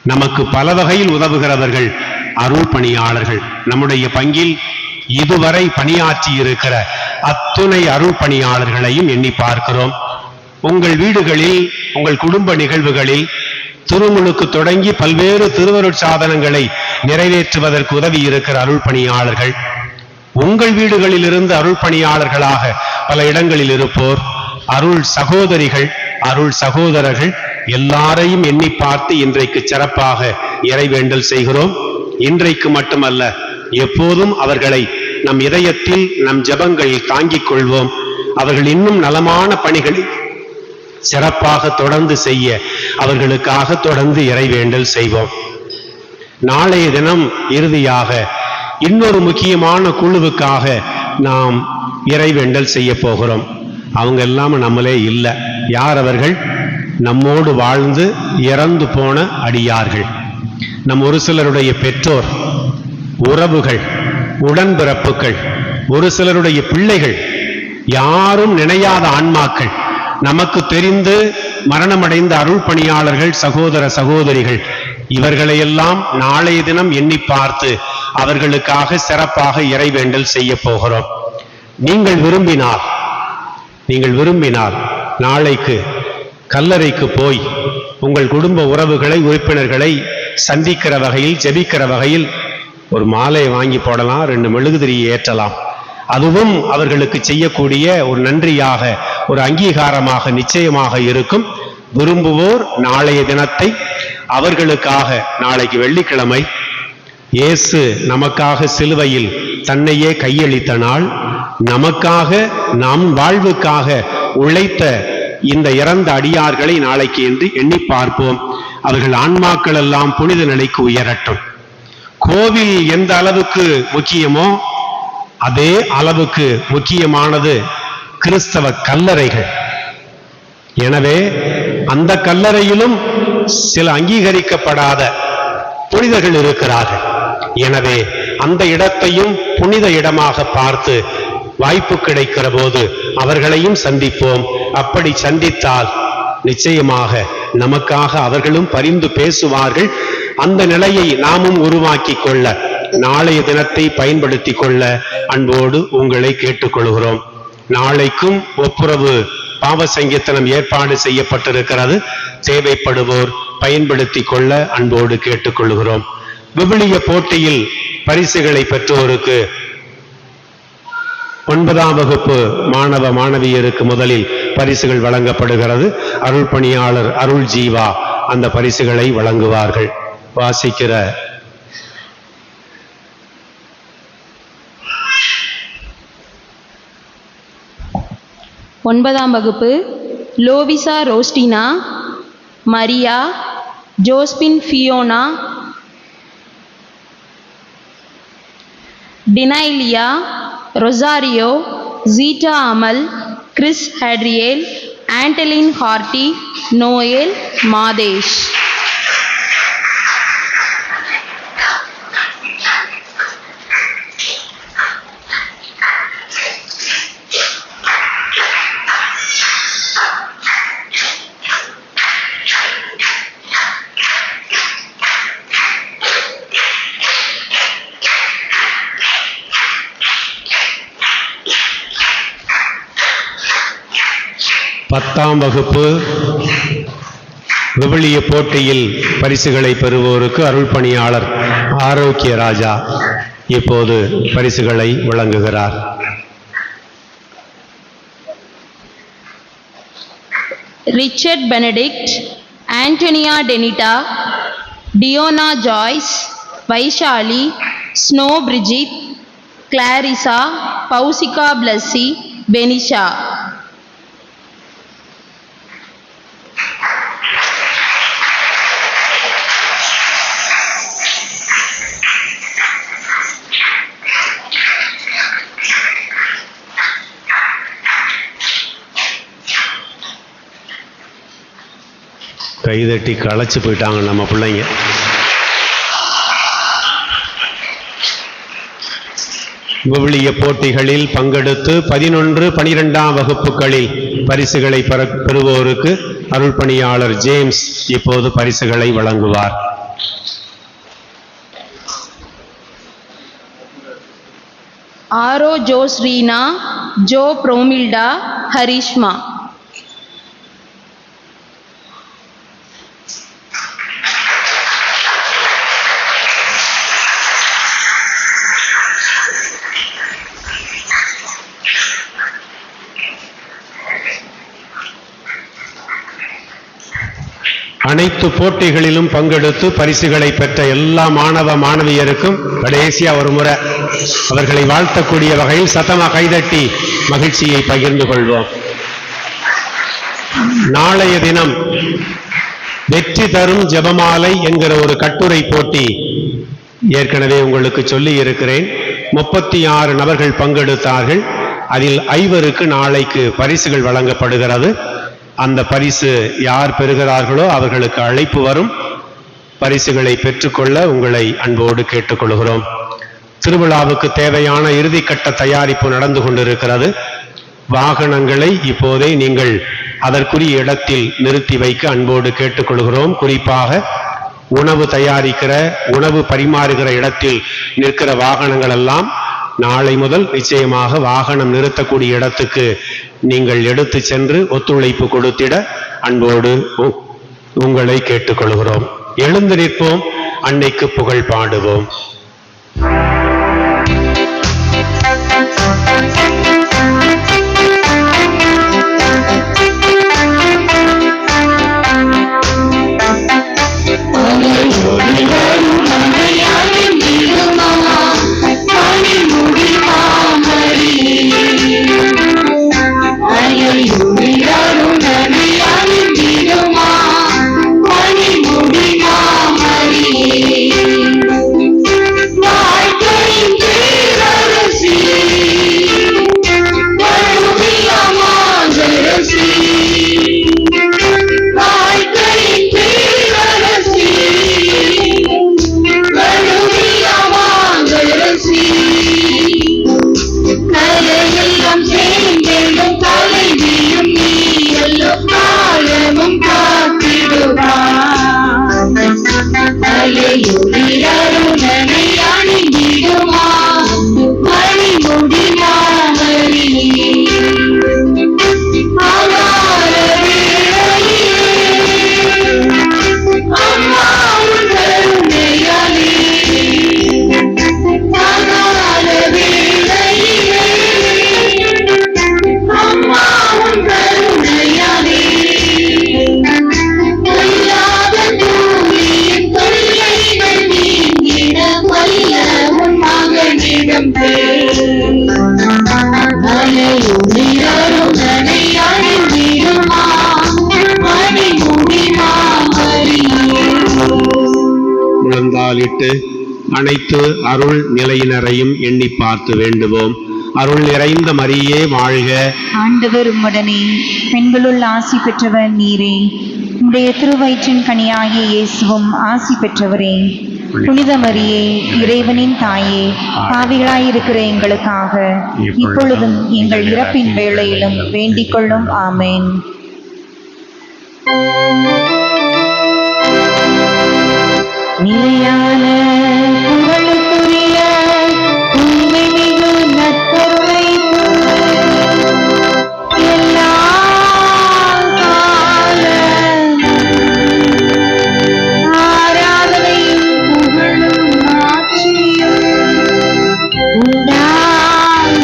நமக்கு பல வகையில் உதவுகிறவர்கள் அருள் பணியாளர்கள். நம்முடைய பங்கில் இதுவரை பணியாற்றி இருக்கிற அத்துணை அருள் பணியாளர்களையும் எண்ணி பார்க்கிறோம். உங்கள் வீடுகளில், உங்கள் குடும்ப நிகழ்வுகளில் திருமுழுக்கு தொடங்கி பல்வேறு திருவருட்சாதனங்களை நிறைவேற்றுவதற்கு உதவி இருக்கிற அருள் பணியாளர்கள், உங்கள் வீடுகளில் இருந்து அருள் பணியாளர்களாக பல இடங்களில் இருப்போர், அருள் சகோதரிகள், அருள் சகோதரர்கள் எல்லாரையும் எண்ணி பார்த்து இன்றைக்கு சிறப்பாக இறைவேண்டல் செய்கிறோம். இன்றைக்கு மட்டுமல்ல, எப்போதும் அவர்களை நம் இதயத்தில், நம் ஜெபங்களில் தாங்கிக் கொள்வோம். அவர்கள் இன்னும் நலமான பணிகளை சிறப்பாக தொடர்ந்து செய்ய அவர்களுக்காக தொடர்ந்து இறைவேண்டல் செய்வோம். நாளைய தினம் இறுதியாக இன்னொரு முக்கியமான குழுவுக்காக நாம் இறைவேண்டல் செய்ய போகிறோம். அவங்க எல்லாம் நம்மளே இல்லை. யார் அவர்கள்? நம்மோடு வாழ்ந்து இறந்து போன அடியார்கள், நம் ஒரு சிலருடைய பெற்றோர், உறவுகள், உடன்பிறப்புகள், ஒரு சிலருடைய பிள்ளைகள், யாரும் நினையாத ஆன்மாக்கள், நமக்கு தெரிந்து மரணமடைந்த அருள் பணியாளர்கள், சகோதர சகோதரிகள், இவர்களையெல்லாம் நாளைய தினம் எண்ணி பார்த்து அவர்களுக்காக சிறப்பாக இறைவேண்டல் செய்ய போகிறோம். நீங்கள் விரும்பினால் நாளைக்கு கல்லறைக்கு போய் உங்கள் குடும்ப உறவுகளை, உறுப்பினர்களை சந்திக்கிற வகையில், ஜெபிக்கிற வகையில் ஒரு மாலையை வாங்கி போடலாம், 2 மெழுகுதிரியை ஏற்றலாம். அதுவும் அவர்களுக்கு செய்யக்கூடிய ஒரு நன்றியாக, ஒரு அங்கீகாரமாக நிச்சயமாக இருக்கும். விரும்புவோர் நாளைய தினத்தை அவர்களுக்காக, நாளைக்கு வெள்ளிக்கிழமை இயேசு நமக்காக சிலுவையில் தன்னையே கையளித்த நாள், நமக்காக, நம் வாழ்வுக்காக உழைத்த இந்த இறந்த அடியார்களை நாளைக்கு என்று எண்ணி பார்ப்போம். அவர்கள் ஆன்மாக்கள் எல்லாம் புனித நிலைக்கு உயரட்டும். கோவில் எந்த அளவுக்கு முக்கியமோ அதே அளவுக்கு முக்கியமானது கிறிஸ்தவ கல்லறைகள். எனவே அந்த கல்லறையிலும் சில அங்கீகரிக்கப்படாத புனிதர்கள் இருக்கிறார்கள். எனவே அந்த இடத்தையும் புனித இடமாக பார்த்து வாய்ப்பு கிடைக்கிற போது அவர்களையும் சந்திப்போம். அப்படி சந்தித்தால் நிச்சயமாக நமக்காக அவர்களும் பரிந்து பேசுவார்கள். அந்த நிலையை நாமும் உருவாக்கி கொள்ள, நாளைய தினத்தை பயன்படுத்தி கொள்ள அன்போடு உங்களை கேட்டுக்கொள்கிறோம். நாளைக்கும் ஒப்புரவு பாவ சங்கீர்த்தனம் ஏற்பாடு செய்யப்பட்டிருக்கிறது. தேவைப்படுவோர் பயன்படுத்தி கொள்ள அன்போடு கேட்டுக்கொள்கிறோம். விவிலிய போட்டியில் பரிசுகளை பெற்றோருக்கு 9ஆம் வகுப்பு மாணவ மாணவியருக்கு முதலில் பரிசுகள் வழங்கப்படுகிறது. அருள் பணியாளர் அருள் ஜீவா அந்த பரிசுகளை வழங்குவார்கள். வாசிக்கிற ஒன்பதாம் வகுப்பு லோவிசா ரோஸ்டினா, மரியா, ஜோஸ்பின் ஃபியோனா, டினைலியா, ரொசாரியோ, ஜீட்டா அமல், கிறிஸ் ஹேட்ரியேல், ஆண்டலின் ஹார்டி, நோயல், மாதேஷ். பத்தாம் வகுப்பு விவிலிய போட்டியில் பரிசுகளை பெறுவோருக்கு அருள் பணியாளர் ஆரோக்கிய ராஜா இப்போது பரிசுகளை வழங்குகிறார். Richard Benedict, Antonia Denita, Diona Joyce, Vaishali, Snow Brijith, Clarissa, Pousika Blessy, Benisha. கைதட்டி களைச்சு போயிட்டாங்க நம்ம பிள்ளைங்க. விவிலிய போட்டிகளில் பங்கெடுத்து 11, 12ஆம் வகுப்புகளில் பரிசுகளை பெறுவோருக்கு அருள் பணியாளர் ஜேம்ஸ் இப்போது பரிசுகளை வழங்குவார். ஆரோ ஜோஸ் ரீனா, ஜோ புரோமில்டா, ஹரிஷ்மா. அனைத்து போட்டிகளிலும் பங்கெடுத்து பரிசுகளை பெற்ற எல்லா மாணவ மாணவியருக்கும் கடைசியா ஒரு முறை அவர்களை வாழ்த்தக்கூடிய வகையில் சத்தமா கைதட்டி மகிழ்ச்சியை பகிர்ந்து கொள்வோம். நாளைய தினம் வெற்றி தரும் ஜெபமாலை என்கிற ஒரு கட்டுரை போட்டி ஏற்கனவே உங்களுக்கு சொல்லி இருக்கிறேன். 36 நபர்கள் பங்கெடுத்தார்கள். அதில் 5 நாளைக்கு பரிசுகள் வழங்கப்படுகிறது. அந்த பரிசு யார் பெறுகிறார்களோ அவர்களுக்கு அழைப்பு வரும். பரிசுகளை பெற்றுக்கொள்ள உங்களை அன்போடு கேட்டுக்கொள்கிறோம். திருவிழாவுக்கு தேவையான இறுதிக்கட்ட தயாரிப்பு நடந்து கொண்டிருக்கிறது. வாகனங்களை இப்போதே நீங்கள் அதற்குரிய இடத்தில் நிறுத்தி வைக்க அன்போடு கேட்டுக்கொள்கிறோம். குறிப்பாக உணவு தயாரிக்கிற, உணவு பரிமாறுகிற இடத்தில் நிற்கிற வாகனங்கள் எல்லாம் நாளை முதல் நிச்சயமாக வாகனம் நிறுத்தக்கூடிய இடத்துக்கு நீங்கள் எடுத்து சென்று ஒத்துழைப்பு கொடுத்திட அன்போடு உங்களை கேட்டுக்கொள்கிறோம். எழுந்து நிற்போம், அன்னைக்கு புகழ் பாடுவோம். முழந்தாளிட்டு அனைத்து அருள் நிலையினரையும் எண்ணி பார்த்து வேண்டுவோம். அருள் நிறைந்த மரியே வாழ்க. ஆண்டவர் உம்முடனே, பெண்களுள் ஆசி பெற்றவர் நீரே. உம்முடைய திருவயிற்றின் கனியாகிய இயேசுவும் ஆசி பெற்றவரே. புனித மரியே, இறைவனின் தாயே, பாவிகளாயிருக்கிற எங்களுக்காக இப்பொழுதும் எங்கள் இறப்பின் வேளையிலும் வேண்டிக் கொள்ளும். ஆமேன். நிலையான புகழுக்குரிய உண்மை மிகு நற்கருணைக்கு எல்லா காலமும் ஆராதனையும் புகழும் ஆட்சியும் உண்டாக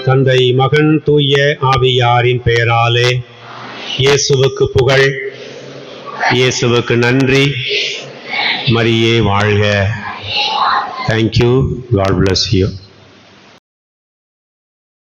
தந்தை, மகன், தூய ஆவியாரின் பெயராலே இயேசுவுக்கு புகழ், இயேசுவுக்கு நன்றி. மரியே வாழ்க. Thank you. God bless you.